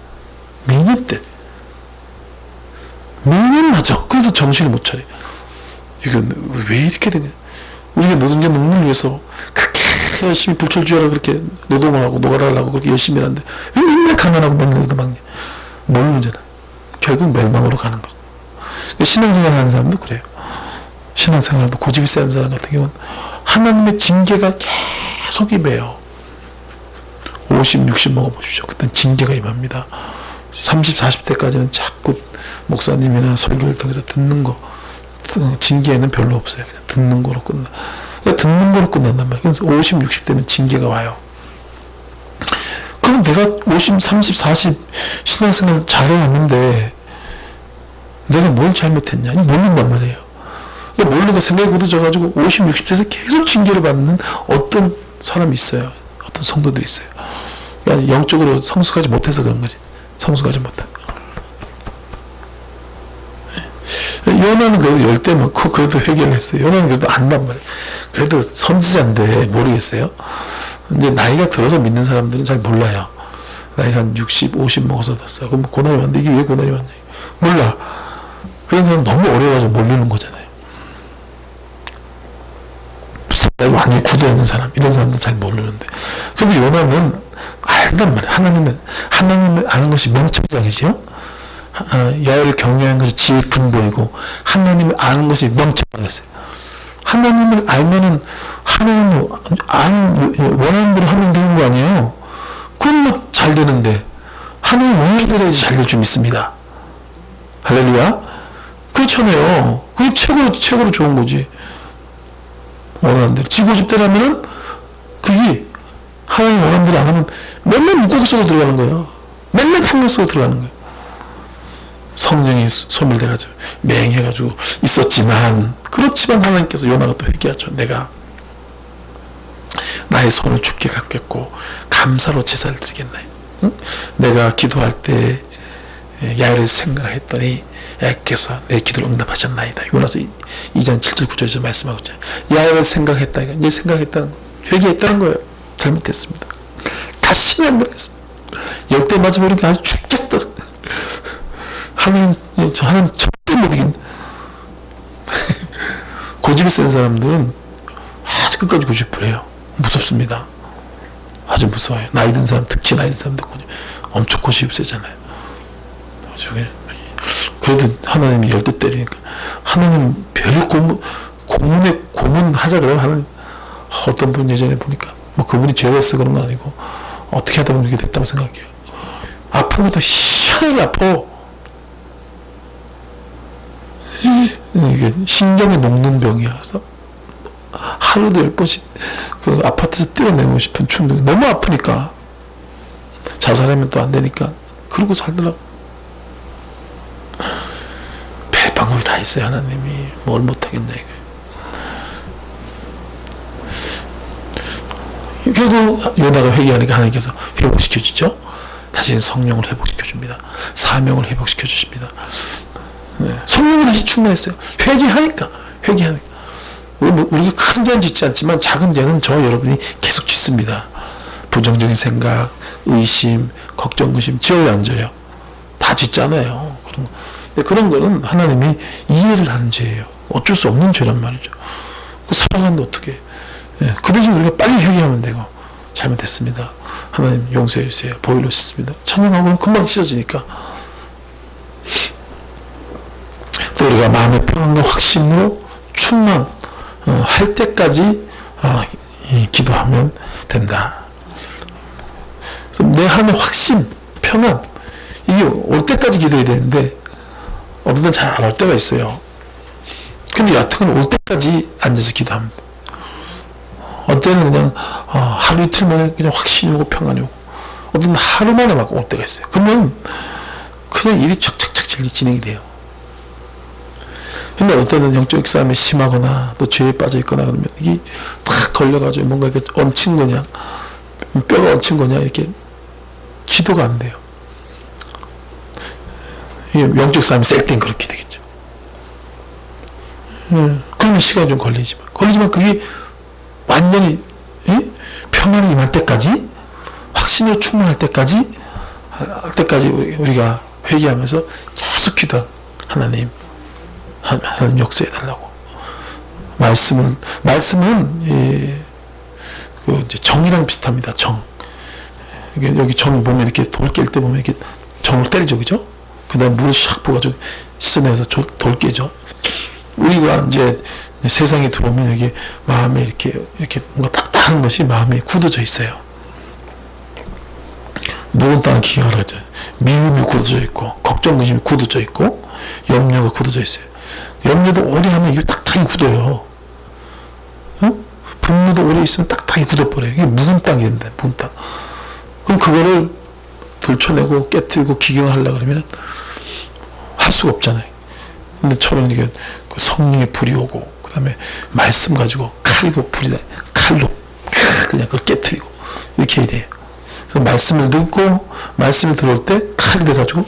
매년 맞아. 그래서 정신을 못 차려. 이건 왜 이렇게 된 거야? 우리가 노동자 농민을 위해서 그렇게 열심히 불철주야로 그렇게 노동을 하고 노가다를 하고 그렇게 열심히 하는데 왜 맨날 가난하고 맨날 여기도 막냐. 모르잖아. 결국 멸망으로 가는 거죠. 신앙생활 하는 사람도 그래요. 신앙생활도 고집이 센 사람 같은 경우는 하나님의 징계가 계속 임해요. 50, 60 먹어보십시오. 그때는 징계가 임합니다. 30, 40대까지는 자꾸 목사님이나 설교를 통해서 듣는 거, 징계에는 별로 없어요. 그냥 듣는 거로 끝나. 그러니까 듣는 거로 끝난단 말이에요. 그래서 50, 60대면 징계가 와요. 그럼 내가 50, 30, 40 신앙생활 잘해왔는데 내가 뭘 잘못했냐? 모른단 말이에요. 모르고 생각이 굳어져가지고 50, 60대에서 계속 징계를 받는 어떤 사람이 있어요. 어떤 성도들이 있어요. 그러니까 영적으로 성숙하지 못해서 그런 거지. 성숙하지 못한. 요나는 그래도 열대 많고 그래도 회개를 했어요. 요나는 그래도 안단 말이에요. 그래도 선지자인데 모르겠어요. 이제 나이가 들어서 믿는 사람들은 잘 몰라요. 나이가 한 60, 50 먹어서 됐어. 그럼 고난이 왔는데 이게 왜 고난이 왔냐? 몰라. 그런 사람 너무 어려워가지고 모르는 거잖아요. 완전히 굳어있는 사람, 이런 사람들 잘 모르는데. 근데 요나는 알단 말이에요. 하나님을 아는 것이 명철장이지요. 야외를 경외하는 것이 지혜의 근본이고, 하나님을 아는 것이 명철장이었어요. 하나님을 알면은, 하나님을 원하는 대로 하면 되는 거 아니에요? 그건 뭐 잘 되는데, 하나님 원하는 대로 해야지 잘 될 줄 믿습니다. 할렐루야? 그렇잖아요. 그게 최고로 좋은 거지. 원하는 대로. 지고 싶다라면은, 그게 하나님 원하는 대로 안 하면 맨날 물고기 속으로 들어가는 거예요. 맨날 풍경 속으로 들어가는 거예요. 성령이 소멸돼가지고 맹해가지고 있었지만, 그렇지만 하나님께서 요나가 또 회개하죠. 내가 나의 손을 죽게 갚겠고 감사로 제사를 드리겠나요? 응? 내가 기도할 때 야훼를 생각했더니 야훼께서 내 기도를 응답하셨나이다. 요나서 2장 7절 9절에서 말씀하고 있잖아요. 야훼를 생각했다. 이제 생각했다는 거, 회개했다는 거예요. 잘못했습니다. 다시는 안 그랬어. 열대 맞아버리니까 아주 죽겠다. 하나님 절대 못 이긴다. 고집이 센 사람들은 아주 끝까지 고집을 해요. 무섭습니다. 아주 무서워요. 나이 든 사람, 특히 나이 든 사람들 엄청 고집이 세잖아요. 그래도 하나님이 열대 때리니까, 하나님 별 고문 하자 그러면 하나님, 어떤 분 예전에 보니까 뭐 그분이 죄됐어 그런 건 아니고 어떻게 하다 보면 이렇게 됐다고 생각해요. 아픈 것도 희한하게 아파. 이게 신경이 녹는 병이야. 그래서 하루도 10번씩 그 아파트에서 뛰어내고 싶은 충동이 너무 아프니까, 자살하면 또 안 되니까 그러고 살더라고. 별 방법이 다 있어요. 하나님이 뭘 못하겠냐 이거예요. 그래도 요나가 회개하니까 하나님께서 회복시켜주죠. 다시 성령을 회복시켜줍니다. 사명을 회복시켜주십니다. 네. 성령이 다시 충만했어요. 회개하니까. 우리가 큰 죄는 짓지 않지만 작은 죄는 저 여러분이 계속 짓습니다. 부정적인 생각, 의심, 걱정, 의심 지어야 안 져요. 다 짓잖아요. 근데 그런 거는 하나님이 이해를 하는 죄예요. 어쩔 수 없는 죄란 말이죠. 살아가는데 어떻게? 예, 그 대신 우리가 빨리 회개하면 되고. 잘못했습니다. 하나님 용서해 주세요. 보일러 씻습니다. 찬양하고는 금방 씻어지니까. 또 우리가 마음의 평안과 확신으로 충만할 때까지 기도하면 된다. 그래서 내 안에 확신, 평안, 이게 올 때까지 기도해야 되는데 어떤 때는 잘 안 올 때가 있어요. 근데 여하튼 올 때까지 앉아서 기도합니다. 어떤 때는 그냥 하루 이틀 만에 그냥 확신이 오고 평안이 오고, 어떤 때는 하루 만에 막 올 때가 있어요. 그러면 그냥 일이 착착착 진행이 돼요. 근데 어떤 때는 영적 싸움이 심하거나 또 죄에 빠져 있거나 그러면 이게 탁 걸려가지고 뭔가 이렇게 얹힌 거냐, 뼈가 얹힌 거냐, 이렇게 기도가 안 돼요. 영적 싸움이 셀 땐 그렇게 되겠죠. 그러면 시간이 좀 걸리지만 그게 완전히 평안이 임할 때까지, 확신으로 충만할 때까지 우리가 회개하면서 계속 기도. 하나님 역사해 달라고. 말씀은 그 이제 정이랑 비슷합니다. 정. 여기 정 보면 이렇게 돌 깰 때 보면 이렇게 정을 때리죠, 그죠? 그다음 물을 샥 부어가지고 씻어내서 돌 깨죠. 우리가 이제 세상에 들어오면 여기 마음에 이렇게 뭔가 딱딱한 것이 마음에 굳어져 있어요. 무거운 땅은 기가 하죠. 미움이 굳어져 있고, 걱정, 의심이 굳어져 있고, 염려가 굳어져 있어요. 염려도 오래 하면 이게 딱딱히 굳어요. 분노도 오래 있으면 딱딱히 굳어버려요. 이게 묵은 땅이 된다, 묵은 땅. 그럼 그거를 들춰내고 깨뜨리고 기경하려고 그러면 할 수가 없잖아요. 근데 저는 이게 성령의 불이 오고, 그 다음에 말씀 가지고 칼로 그냥 그걸 깨뜨리고 이렇게 해야 돼요. 그래서 말씀을 듣고, 말씀을 들어올 때 칼이 돼가지고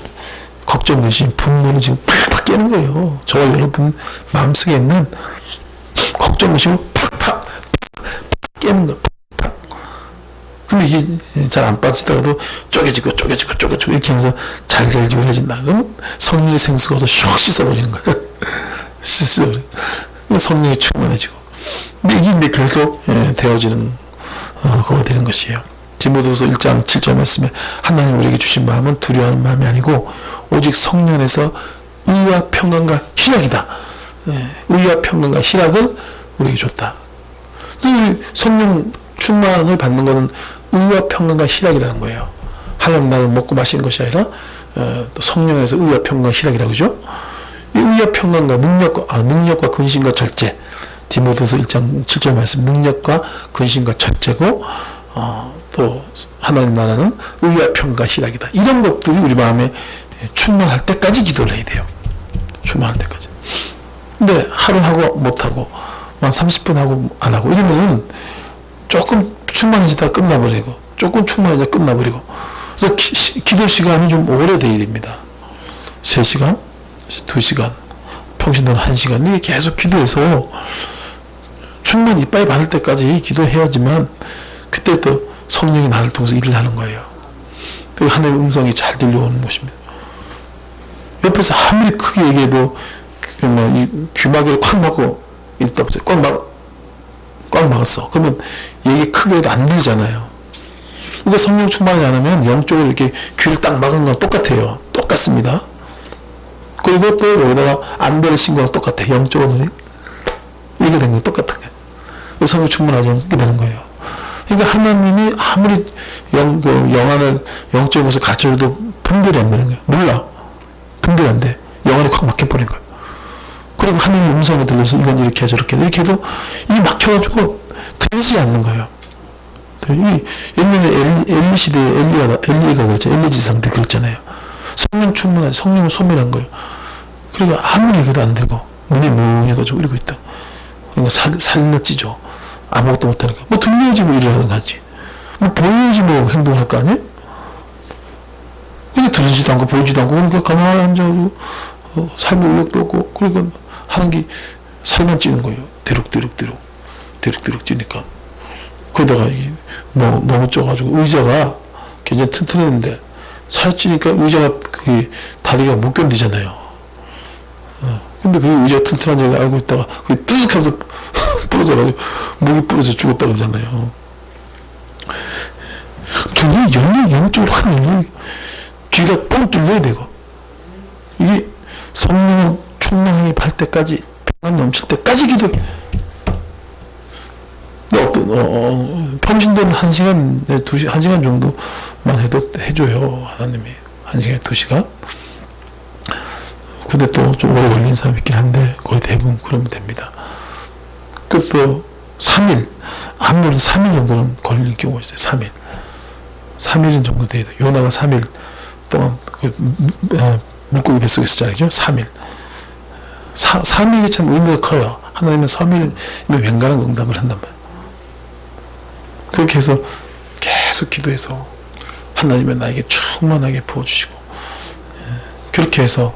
걱정 걱정, 의심, 분노를 지금 팍팍 깨는 거예요. 저와 여러분 마음속에 있는 걱정, 의심을 팍팍 깨는 거예요. 팍팍. 근데 이게 잘 안 빠지다가도 쪼개지고 이렇게 하면서 잘잘지고 해진다. 그럼 성령의 생수가 와서 슉 씻어버리는 거예요. 씻어버리는 거예요. 성령이 충만해지고. 근데 이게 계속 되어지는 거가 되는 것이에요. 디모데후서 1장 7절 말씀에 하나님 우리에게 주신 마음은 두려워하는 마음이 아니고 오직 성령 안에서 의와 평강과 희락이다. 의와 평강과 희락을 우리에게 줬다. 성령 충만을 받는 것은 의와 평강과 희락이라는 거예요. 하나님 나를 먹고 마시는 것이 아니라 또 성령에서 의와 평강과 희락이라고 그죠? 이 의와 평강과 능력과 근신과 절제. 디모데후서 1장 7절 말씀 능력과 근신과 절제고 또 하나님 나라는 의와 평강과 희락이다. 이런 것들이 우리 마음에 충만할 때까지 기도를 해야 돼요. 충만할 때까지. 근데 하루 하고 못하고 한 30분 하고 안 하고 이러면은 조금 충만해지다가 끝나버리고 조금 충만해지다가 끝나버리고 그래서 기도 시간이 좀 오래돼야 됩니다. 3시간, 2시간, 평신도는 1시간 이게 계속 기도해서 충만 이빨 받을 때까지 기도해야지만 그때 또 성령이 나를 통해서 일을 하는 거예요. 그리고 하나님의 음성이 잘 들려오는 것입니다. 옆에서 아무리 크게 얘기해도 이 귀마개를 콱 막고 있다 보세요. 꽉 막았어. 그러면 얘기 크게 해도 안 들리잖아요. 그러니까 성령 충만하지 않으면 영적으로 이렇게 귀를 딱 막은 건 똑같아요. 똑같습니다. 그리고 또 여기다가 안 들으신 거랑 똑같아요. 영적으로 이게 된 거 똑같은 거예요. 성령 충만하지 않게 되는 거예요. 그러니까 하나님이 아무리 영안을 영적인 것을 가르쳐줘도 분별이 안 되는 거예요. 몰라. 분별이 안 돼. 영안이 확 막혀버린 거예요. 그리고 하나님의 음성을 들려서 이건 이렇게 해 저렇게 해. 이렇게 해도 이 막혀가지고 들리지 않는 거예요. 이 옛날에 엘리 시대에 엘리가 그랬죠. 엘리 지상 때 그랬잖아요. 성령 충만한 성령을 소멸한 거예요. 그러니까 아무리 얘기도 안 들고 눈이 멍해가지고 이러고 있다. 그러니까 살려 찌죠. 아무것도 못하니까 뭐 들려야지 뭐 일을 하는 거지. 뭐 보여야지 뭐 행동을 할 거 아니에요? 근데 들리지도 않고 보이지도 않고 그러니까 가만히 앉아가지고 삶의 의욕도 없고 그러니까 하는 게 살만 찌는 거예요. 디룩디룩 찌니까 거기다가 너무 쪄가지고 의자가 굉장히 튼튼했는데 살 찌니까 의자가 다리가 못 견디잖아요. 근데 그 의자가 튼튼한 줄 알고 있다가 그게 뚜둑 하면서 부러져가지고 목이 부러져 죽었다 그러잖아요. 눈이 영적으로 하면 귀가 뻥 뚫려야 되고 이게 성령은 충만히 발 때까지 평안 넘칠 때까지 기도해. 평신도는 1시간, 1시간 정도만 해도 해줘요. 하나님이. 1시간, 2시간. 근데 또 좀 오래 걸리는 사람이 있긴 한데, 거의 대부분 그러면 됩니다. 그것도 3일, 아무래도 3일 정도는 걸릴 경우가 있어요. 3일. 3일 정도 돼야 돼요. 요나가 3일 동안 물고기 뱃속에 있었잖아요. 3일. 3일이 참 의미가 커요. 하나님은 3일이면 맹간한 응답을 한단 말이에요. 그렇게 해서 계속 기도해서 하나님은 나에게 충만하게 부어주시고 그렇게 해서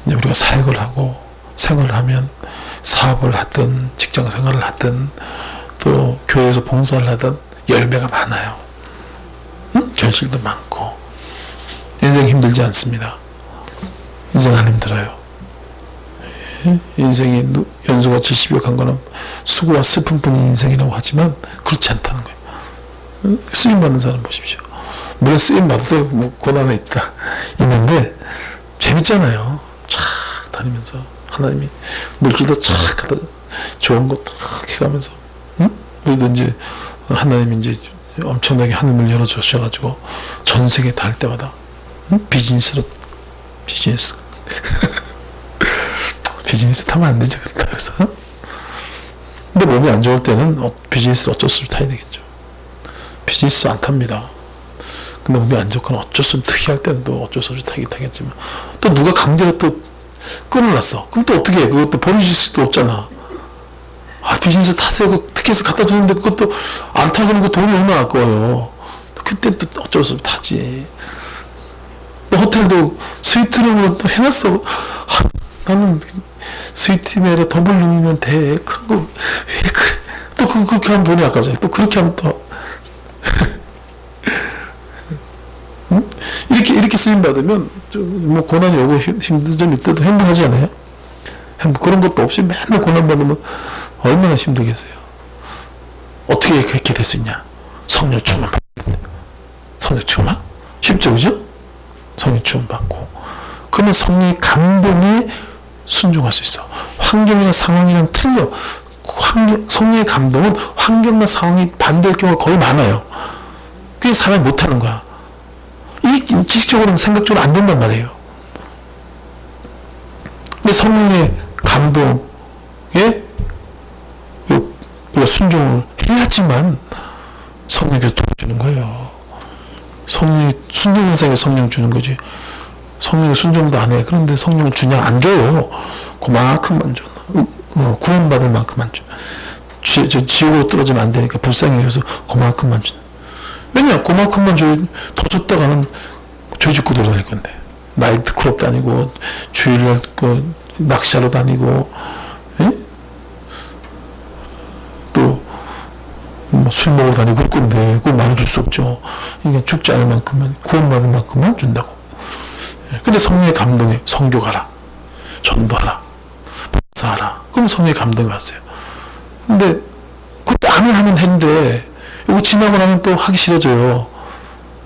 우리가 사역을 하고 생활을 하면 사업을 하든 직장 생활을 하든 또 교회에서 봉사를 하든 열매가 많아요. 결실도 많고 인생 힘들지 않습니다. 인생 안 힘들어요. 인생이 연수가 70여 간 거는 수고와 슬픔뿐인 인생이라고 하지만 그렇지 않다는 거예요. 쓰임받는 사람 보십시오. 물론 쓰임받아도 뭐 고난에 있는데 재밌잖아요. 쫙 다니면서 하나님이 물질도 쫙 가다 좋은 거 탁 해가면서 우리도 이제 하나님이 이제 엄청나게 하늘을 열어주셔가지고 전 세계 달 때마다 비즈니스 타면 안 되죠. 그렇다 그래서 근데 몸이 안 좋을 때는 비즈니스를 어쩔 수 없이 타야 되겠죠. 비즈니스 안 탑니다. 근데 몸이 안 좋거나 어쩔 수 없이 특이할 때는 또 어쩔 수 없이 타긴 타겠지만 또 누가 강제로 또 끊어놨어. 그럼 또 어떻게 해? 그것도 버리실 수도 없잖아. 비즈니스 타세요. 그 티켓을 갖다 주는데 그것도 안 타고는 그 돈이 얼마나 아까워요. 그때 또 어쩔 수 없이 타지. 또 호텔도 스위트룸으로 또 해놨어. 나는 스위트룸에 더블룸이면 돼. 그런 거 왜 그래? 또 그렇게 하면 돈이 아까워져. 또 그렇게 하면 또 응? 이렇게 쓰임 받으면 뭐 고난이 오고 힘든 점이 있어도 행복하지 않아요? 그런 것도 없이 맨날 고난 받으면 얼마나 힘들겠어요. 어떻게 그렇게 될 수 있냐? 성령 충만 받는다. 성령 충만? 쉽죠, 그죠? 성령 충만 받고 그러면 성령의 감동에 순종할 수 있어. 환경이나 상황이랑 틀려. 성령의 감동은 환경과 상황이 반대일 경우가 거의 많아요. 그게 사람이 못하는 거야. 이 지식적으로는 생각적으로 안 된단 말이에요. 근데 성령의 감동에 우리가 순종을 해야지만 성령께서 도와주는 거예요. 성령이 순종 인생에 성령 주는 거지. 성령의 순종도 안 해. 그런데 성령을 주냐? 안 줘요. 그만큼만 줘. 구원받을 만큼만 줘. 지옥으로 떨어지면 안 되니까 불쌍히 여기서 그만큼만 줘. 왜냐? 그만큼만 줘. 더 줬다가는 죄 짓고 돌아다닐 건데. 나이트 클럽 다니고 주일날 낚시하러 다니고 또 술 먹으러 다니고 그럴 건데 그걸 많이 줄 수 없죠. 이게 죽지 않을 만큼만 구원받을 만큼만 준다고. 근데 성령의 감동에 성교가라, 전도하라, 봉사하라. 그럼 성령의 감동이 왔어요. 근데 그때 안 하면 했는데 이거 지나고 나면 또 하기 싫어져요.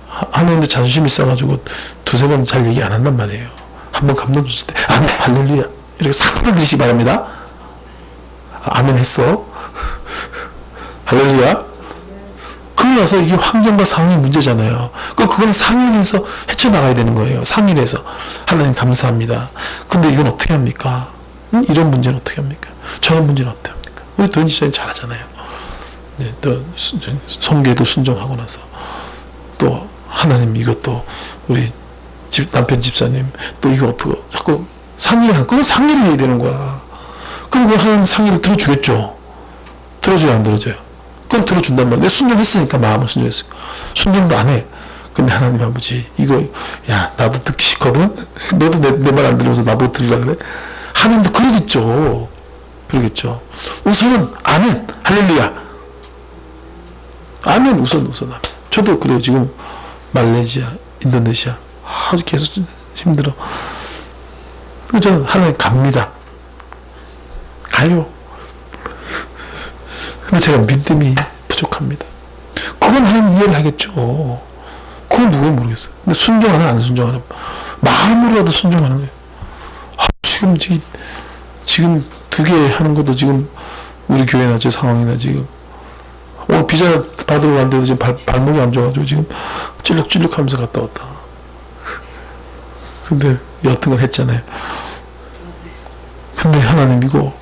하는데 자존심이 있어가지고 두세 번 잘 얘기 안 한단 말이에요. 한번 감동 줬을 때 아멘 할렐루야 이렇게 싹 받아들이시기 바랍니다. 아멘 했어. 할렐루야. 그러고 나서 이게 환경과 상황이 문제잖아요. 그거는 상인에서 헤쳐나가야 되는 거예요. 상인에서. 하나님 감사합니다. 근데 이건 어떻게 합니까? 이런 문제는 어떻게 합니까? 저런 문제는 어떻게 합니까? 우리 도인지사님 잘하잖아요. 네, 또 성계도 순종하고 나서 또 하나님 이것도 우리 남편 집사님 또 이거 어떻게 자꾸 상의를 하는 그건 상의를 해야 되는 거야. 그럼 그 하나님 상의를 들어주겠죠. 들어줘요 안 들어줘요? 그건 들어준단 말이야. 내가 순종했으니까 마음을 순종했어. 순종도 안 해. 근데 하나님 아버지 이거 야 나도 듣기 싫거든. 너도 내 말 안 들으면서 나보고 들으려 그래. 하나님도 그러겠죠. 그러겠죠. 우선은 아멘 할렐루야. 아멘 우선 아멘. 저도 그래요. 지금 말레이시아 인도네시아 아주 계속 힘들어. 저는 하나님 갑니다. 가요. 근데 제가 믿음이 부족합니다. 그건 하나님 이해를 하겠죠. 그건 누가 모르겠어요. 근데 순종하나 안 순종하나 마음으로라도 순종하는 거예요. 지금 두 개 하는 것도 지금 우리 교회나 제 상황이나 지금 오늘 비자 받으러 갔는데도 지금 발목이 안 좋아가지고 지금 찔룩찔룩 하면서 갔다 왔다. 근데 여튼 걸 했잖아요. 근데 하나님 이거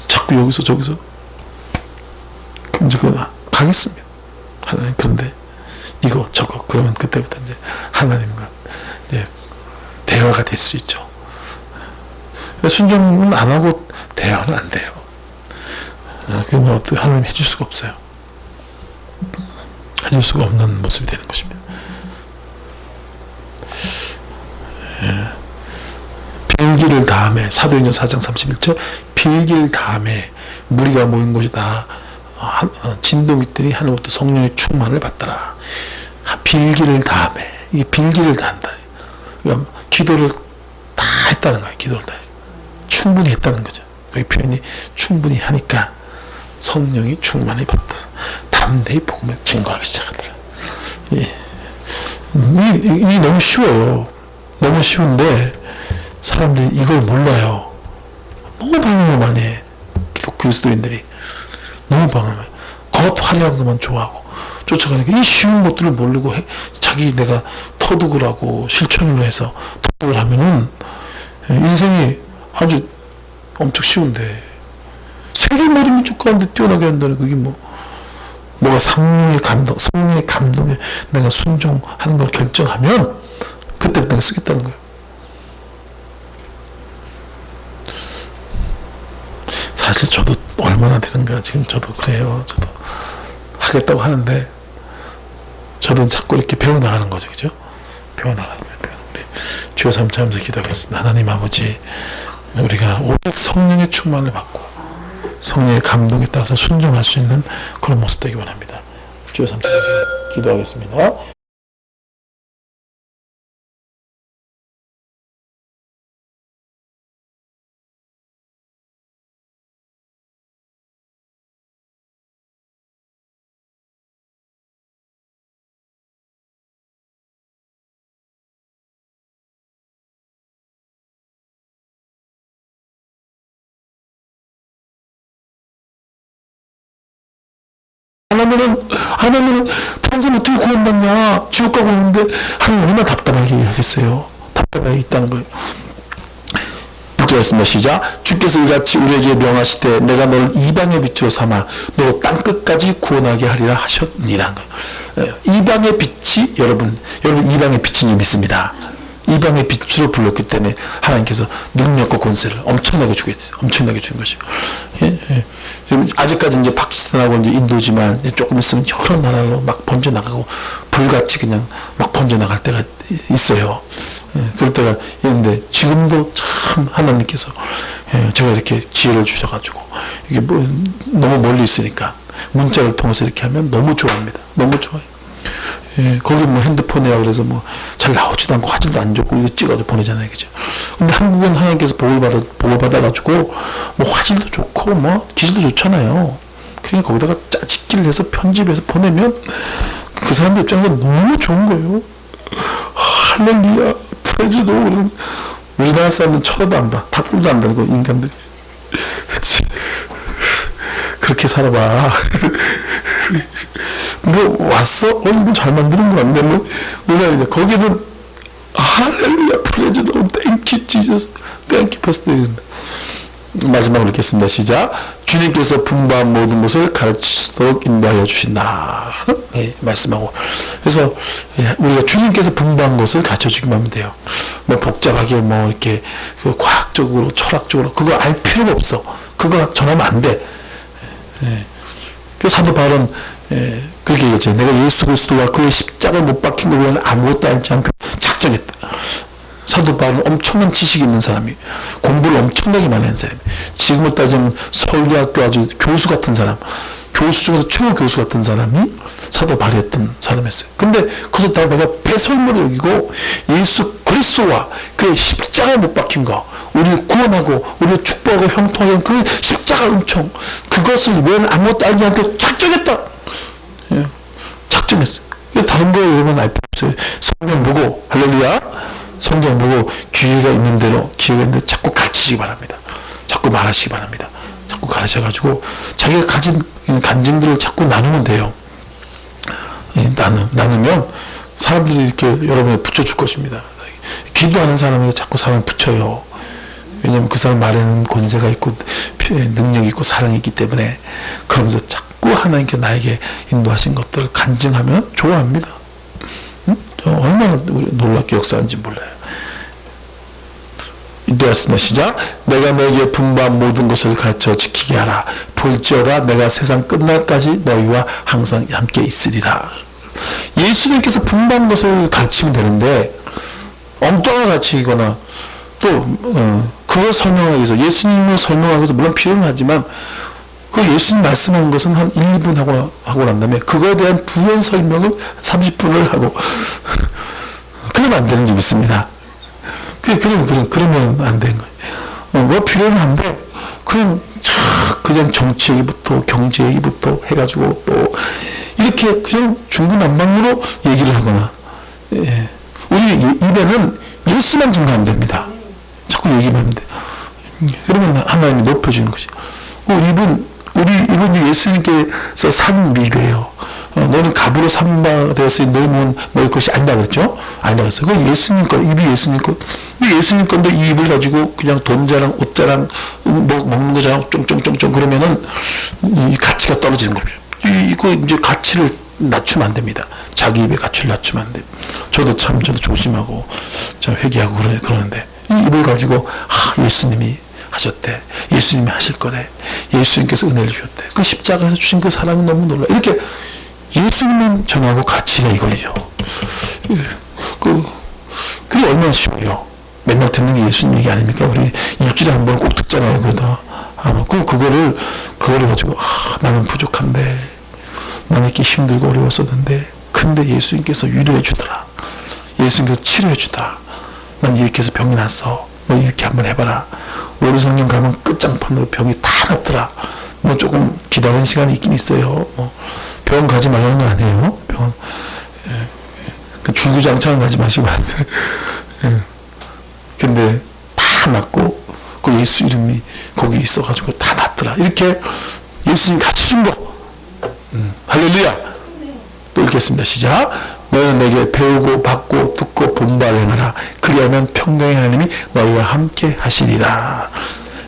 자꾸 여기서 저기서 이제 가겠습니다. 하나님 그런데 이거 저거 그러면 그때부터 이제 하나님과 이제 대화가 될 수 있죠. 순종은 안 하고 대화는 안 돼요. 그러면 어떻게 하나님 해줄 수가 없어요. 해줄 수가 없는 모습이 되는 것입니다. 빌기를 다음에 사도행전 4장 31절 빌기를 다음에 무리가 모인 곳이 다 진동이 있더니 하늘부터 성령의 충만을 받더라. 빌기를 다음에 이게 빌기를 다 한다. 그러니까 기도를 다 했다는 거예요. 기도를 다 충분히 했다는 거죠. 여기 표현이 충분히 하니까 성령이 충만히 받아서 담대히 복음을 증거하기 시작하더라. 이게 너무 쉬워요. 너무 쉬운데 사람들이 이걸 몰라요. 너무 방황을 많이 해. 그리스도인들이 너무 방황을 많이 해. 겉 화려한 것만 좋아하고 쫓아가니까 이 쉬운 것들을 모르고 자기 내가 터득을 하고 실천으로 해서 터득을 하면은 인생이 아주 엄청 쉬운데 세계 모든 민족 가운데 뛰어나게 한다는 그게 뭐가 성령의 감동에 내가 순종하는 걸 결정하면 그때부터 내가 쓰겠다는 거예요. 사실 저도 얼마나 되는가 지금 저도 그래요. 저도 하겠다고 하는데 저도 자꾸 이렇게 배워나가는 거죠. 그죠? 배워나가는 거예요. 우리 주여 삼차하면서 기도하겠습니다. 하나님 아버지, 우리가 오직 성령의 충만을 받고 성령의 감동에 따라서 순종할 수 있는 그런 모습 되기 원합니다. 주여 삼차하면서 기도하겠습니다. 하나님은 탄생 어떻게 구원받냐? 지옥 가고 있는데 하나님 얼마나 답답하게 하겠어요? 답답하게 있다는 거예요. 읽겠습니다. 시작. 주께서 이같이 우리에게 명하시되 내가 너를 이방의 빛으로 삼아 너 땅끝까지 구원하게 하리라 하셨니라는 거예요. 이방의 빛이 여러분 이방의 빛인 줄 믿습니다. 이방의 빛으로 불렀기 때문에 하나님께서 능력과 권세를 엄청나게 주겠어요. 엄청나게 준 것이요. 예. 아직까지 이제 파키스탄하고 이제 인도지만 조금 있으면 여러 나라로 막 번져 나가고 불같이 그냥 막 번져 나갈 때가 있어요. 예, 그럴 때가 있는데 지금도 참 하나님께서 제가 이렇게 지혜를 주셔가지고 이게 뭐 너무 멀리 있으니까 문자를 통해서 이렇게 하면 너무 좋아합니다. 너무 좋아요. 예, 거기 뭐 핸드폰이라 그래서 뭐 잘 나오지도 않고 화질도 안 좋고 이거 찍어서 보내잖아요, 그죠? 근데 한국은 하나님께서 복을 받아가지고 뭐 화질도 좋고 뭐 기술도 좋잖아요. 그러니까 거기다가 짜집기를 해서 편집해서 보내면 그 사람들 입장에서 너무 좋은 거예요. 할렐루야, 프레즈도 우리나라 사람들은 쳐다도 안 봐, 다 꿀도 안 달고 인간들이. 그렇게 살아봐. 뭐 왔어? 이거 잘 만드는 거 같네. 뭐 우리가 이제 거기는 할렐루야 프레즈 로 땡큐 지저스 땡큐 퍼스트. 마지막으로 읽겠습니다. 시작. 주님께서 분부한 모든 것을 가르치도록 인도하여 주신다. 네, 말씀하고. 그래서 우리가 주님께서 분부한 것을 가르쳐 주기만 하면 돼요. 뭐 복잡하게 뭐 이렇게 과학적으로 철학적으로 그거 알 필요가 없어. 그거 전하면 안 돼. 그 사도 바울은 그렇게 얘기했죠. 내가 예수 그리스도와 그의 십자가에 못 박힌 걸 위한 아무것도 알지 않고 작정했다. 사도 바울은 엄청난 지식이 있는 사람이, 공부를 엄청나게 많이 한 사람이, 지금으로 따지면 서울대학교 아주 교수 같은 사람, 교수 중에서 최고 교수 같은 사람이 사도 바울이었던 사람이었어요. 근데 그것을 내가 배설물을 여기고 예수 그리스도와 그의 십자가에 못 박힌 거, 우리를 구원하고 우리를 축복하고 형통하는 그 십자가 은총, 그것을 왜 아무것도 알지 않고 작정했다. 예, 작정했어요. 다른 거에 여러분 알 필요 없어요. 성경 보고, 할렐루야, 성경 보고 기회가 있는 대로 자꾸 가르치시기 바랍니다. 자꾸 말하시기 바랍니다. 자꾸 가르쳐가지고 자기가 가진 간증들을 자꾸 나누면 돼요. 나누면 사람들이 이렇게 여러분에 붙여줄 것입니다. 기도하는 사람에게 자꾸 사람을 붙여요. 왜냐하면 그 사람 말에는 권세가 있고 능력이 있고 사랑이 있기 때문에. 그러면서 자꾸 하나님께 나에게 인도하신 것들을 간증하면 좋아합니다. 얼마나 놀랍게 역사하는지 몰라요. 인도했습니다. 시작. 내가 너에게 분부한 모든 것을 가르쳐 지키게 하라. 볼지어다 내가 세상 끝날까지 너희와 항상 함께 있으리라. 예수님께서 분부한 것을 가르치면 되는데 엉뚱하게 가르치거나 또 그걸 설명하기 위해서 예수님을 설명하기 위해서 물론 필요는 하지만 그 예수님 말씀한 것은 한 1, 2분 하고 난 다음에 그거에 대한 부연 설명을 30분을 하고 그러면 안 되는 줄 믿습니다. 그러면 안 되는 거예요. 뭐 필요는 한데 그냥 정치 얘기부터 경제 얘기부터 해가지고 또 이렇게 그냥 중구난방으로 얘기를 하거나, 예. 우리 입에는 예수만 증거하면 됩니다. 자꾸 얘기만 하면 돼요. 그러면 하나님이 높여주는 것이. 이분이 예수님께서 산 미래예요. 너는 갑으로 삼바 되었으니 너희 몸은 너희 것이 아니다 그랬죠? 아니다 그랬어요. 그건 예수님 거, 입이 예수님 거. 예수님 건데 이 입을 가지고 그냥 돈 자랑, 옷 자랑, 먹는 거 자랑, 쫑쫑쫑쫑 그러면은 이 가치가 떨어지는 거죠. 이거 이제 가치를 낮추면 안 됩니다. 자기 입의 가치를 낮추면 안 됩니다. 저도 조심하고, 회개하고 그러는데, 이 입을 가지고, 예수님이 하셨대. 예수님이 하실 거래. 예수님께서 은혜를 주셨대. 그 십자가에서 주신 그 사랑은 너무 놀라. 이렇게 예수님은 저하고 같이다 이거예요. 그게 얼마나 쉬워요. 맨날 듣는 게 예수님 얘기 아닙니까? 우리 일주일에 한 번 꼭 듣잖아요. 그러다. 그거를 가지고, 나는 부족한데, 나는 이렇게 힘들고 어려웠었는데, 근데 예수님께서 위로해 주더라. 예수님께서 치료해 주더라. 난 이렇게 해서 병이 났어. 너 이렇게 한번 해봐라. 오르성령 가면 끝장판으로 병이 다 났더라. 뭐 조금 기다리는 시간이 있긴 있어요. 병원 가지 말라는 건 아니에요. 병원. 줄구장창 가지 마시고. 근데 다 낫고, 그 예수 이름이 거기 있어가지고 다 낫더라. 이렇게 예수님 같이 준 거. 할렐루야. 또 읽겠습니다. 시작. 너는 내게 배우고 받고 듣고 본바를 행하라. 그리하면 평강의 하나님이 너희와 함께 하시리라.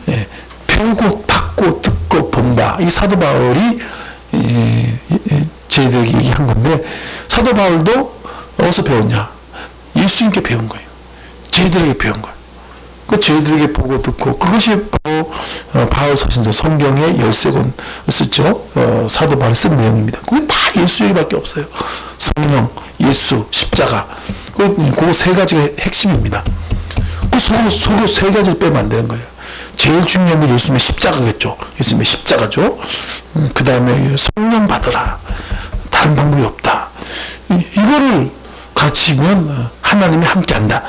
예, 배우고 받고 듣고 본바. 이 사도 바울이 저희들에게 얘기한 건데, 사도 바울도 어디서 배웠냐? 예수님께 배운 거예요. 저희들에게 배운 거예요. 그 저희들에게 보고 듣고, 그것이 바로 바울 서신서 성경의 13권 썼죠. 사도 바울이 쓴 내용입니다. 그게 다 예수 얘기밖에 없어요. 성령, 예수, 십자가. 그거 세 가지가 핵심입니다. 그 서로 세 가지를 빼면 안 되는 거예요. 제일 중요한 건 예수님의 십자가겠죠. 예수님의 십자가죠. 그 다음에 성령 받으라. 다른 방법이 없다. 이거를 가르치면 하나님이 함께한다.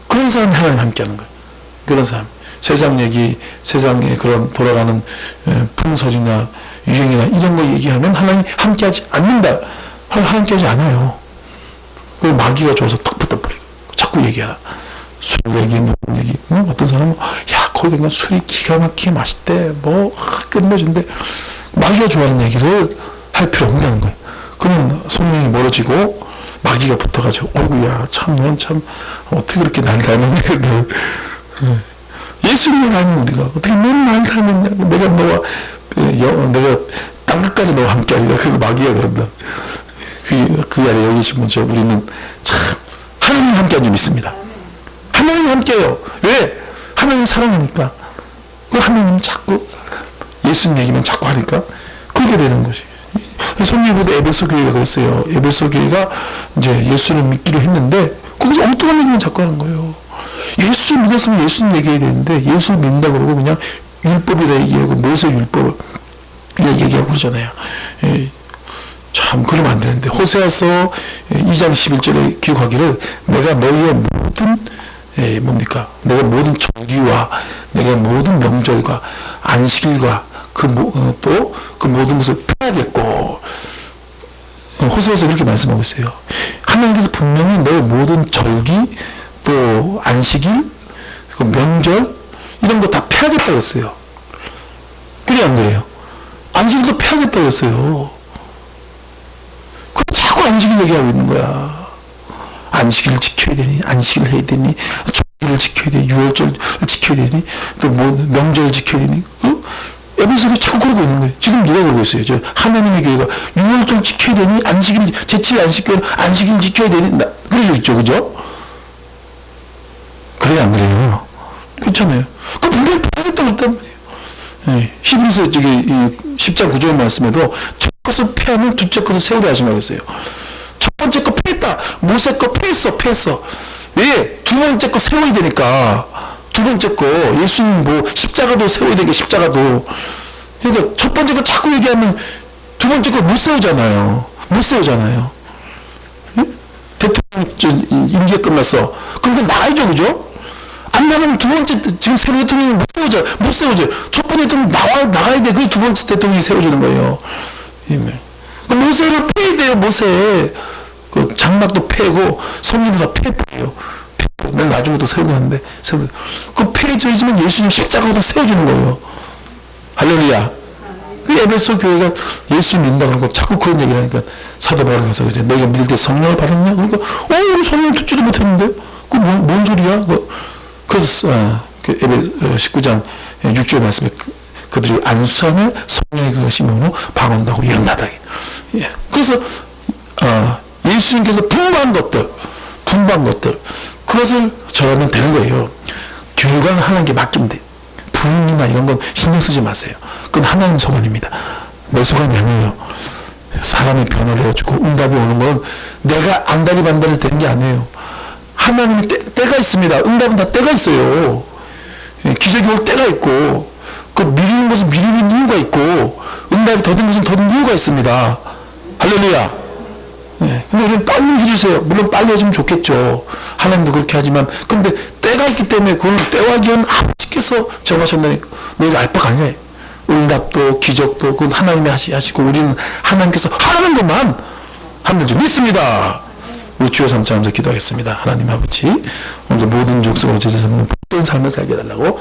그런 사람이 하나님 함께하는 거예요. 그런 사람. 세상 얘기, 세상에 그런 돌아가는 풍설이나 유행이나 이런 거 얘기하면 하나님 함께하지 않는다. 함께하지 않아요. 그 마귀가 좋아서 탁 붙어버리고 자꾸 얘기하라. 술 얘기, 누구 얘기. 어떤 사람은 야 거기 그냥 술이 기가 막히게 맛있대. 끝내준대. 마귀가 좋아하는 얘기를 할 필요 없다는 거예요. 그러면 성령이 멀어지고 마귀가 붙어가지고 어이구야 넌 참 어떻게 그렇게 날 닮았냐. 예수님을 닮은 우리가 어떻게 넌 날 닮았냐. 내가 땅끝까지 너와 함께 하리라. 그리고 마귀가 그런다. 그 아래 여기 계신 분죠. 우리는 참 하나님 함께한 줄 믿습니다. 하나님 함께해요. 왜? 하나님 사랑하니까. 그 하나님 자꾸 예수님 얘기만 자꾸 하니까 그렇게 되는 것이. 손님보다 에베소 교회가 그랬어요. 에베소 교회가 이제 예수를 믿기로 했는데 거기서 엉뚱한 얘기만 자꾸 하는 거예요. 예수 믿었으면 예수님 얘기해야 되는데 예수 믿는다 그러고 그냥 율법이라 얘기하고 모세 율법 얘기하고 그러잖아요. 참 그러면 안 되는데 호세아서 2장 11절에 기록하기를 내가 너희의 모든 뭡니까? 내가 모든 절기와 내가 모든 명절과 안식일과 또 그 모든 것을 펴야겠고 호세아서 그렇게 말씀하고 있어요. 하나님께서 분명히 너의 모든 절기 또 안식일 그 명절 이런 거 다 펴야겠다고 했어요. 그래 안 그래요? 안식일도 펴야겠다고 했어요. 그럼 자꾸 안식일 얘기하고 있는 거야. 안식일을 지켜야 되니 안식일을 해야 되니 절기를 지켜야 되니 유월절 지켜야 되니 또 뭐 명절 지켜야 되니 에베소가 자꾸 그러고 있는 거예요. 지금 누가 그러고 있어요? 저 하나님의 교회가 유월절 지켜야 되니 안식일 제7 안식일 지켜야 되니 그러고 있죠. 그죠? 그래 안 그래요? 그렇잖아요. 그 분명히 봐야겠다고 했단 말이에요. 히브리서 저기 10장 9절 말씀에도 첫 것을 패하면 둘째 것을 세우려 하시라고 했어요. 첫 번째 거 패했다. 모세 거 패했어. 왜? 두 번째 거 세워야 되니까. 두 번째 거 예수님 뭐 십자가도 세워야 되니까 십자가도. 그러니까 첫 번째 거 자꾸 얘기하면 두 번째 거 못 세우잖아요. 응? 대통령 임기가 끝났어. 그럼 그 나가야죠, 그죠? 안 나가면 두 번째 지금 새로 대통령이 못 세워져. 첫 번째 대통령 나가야 돼. 그 두 번째 대통령이 세워지는 거예요. 그 모세를 패야 돼요. 모세. 그 장막도 패고 손님도 다 패요. 맨 나중에도 세우긴 하는데 그 패해져야지만 예수님 십자가도 세워주는 거예요. 할렐루야. 그 에베소 교회가 예수 믿는다 그러고 자꾸 그런 얘기를 하니까 사도 바울이 가서 그러죠. 너희가 믿을 때 성령을 받았냐? 그러니까 우리 성령 듣지도 못했는데 그 뭔 소리야? 그래서 그 에베소 19장 6절 말씀에 그들이 안수함을 성령의 그것이 뭐로 방언다고 예언하다. 그래서 예수님께서 분부한 것들 그것을 전하면 되는 거예요. 결과는 하나님께 맡기면 돼. 부흥이나 이런 건 신경 쓰지 마세요. 그건 하나님 소관입니다. 내 소관이 아니에요. 사람이 변화되어지고 응답이 오는 건 내가 안달이 반달이 되는 게 아니에요. 하나님이 때가 있습니다. 응답은 다 때가 있어요. 예, 기적이 올 때가 있고, 그 미루는 것은 미루는 이유가 있고, 응답이 더딘 것은 더딘 이유가 있습니다. 할렐루야. 예, 근데 우리는 빨리 해주세요. 물론 빨리 해주면 좋겠죠. 하나님도 그렇게 하지만, 근데 때가 있기 때문에 그걸 때와 기한 아버지께서 정하셨다니까. 너희가 알 바가 아니야. 응답도 기적도 그건 하나님이 하시고, 우리는 하나님께서 하라는 것만 하면 좀 믿습니다. 우리 주여 삼자하면서 기도하겠습니다. 하나님 아버지, 오늘 모든 족속으로 제자 삼는 복된 삶을 살게 해달라고.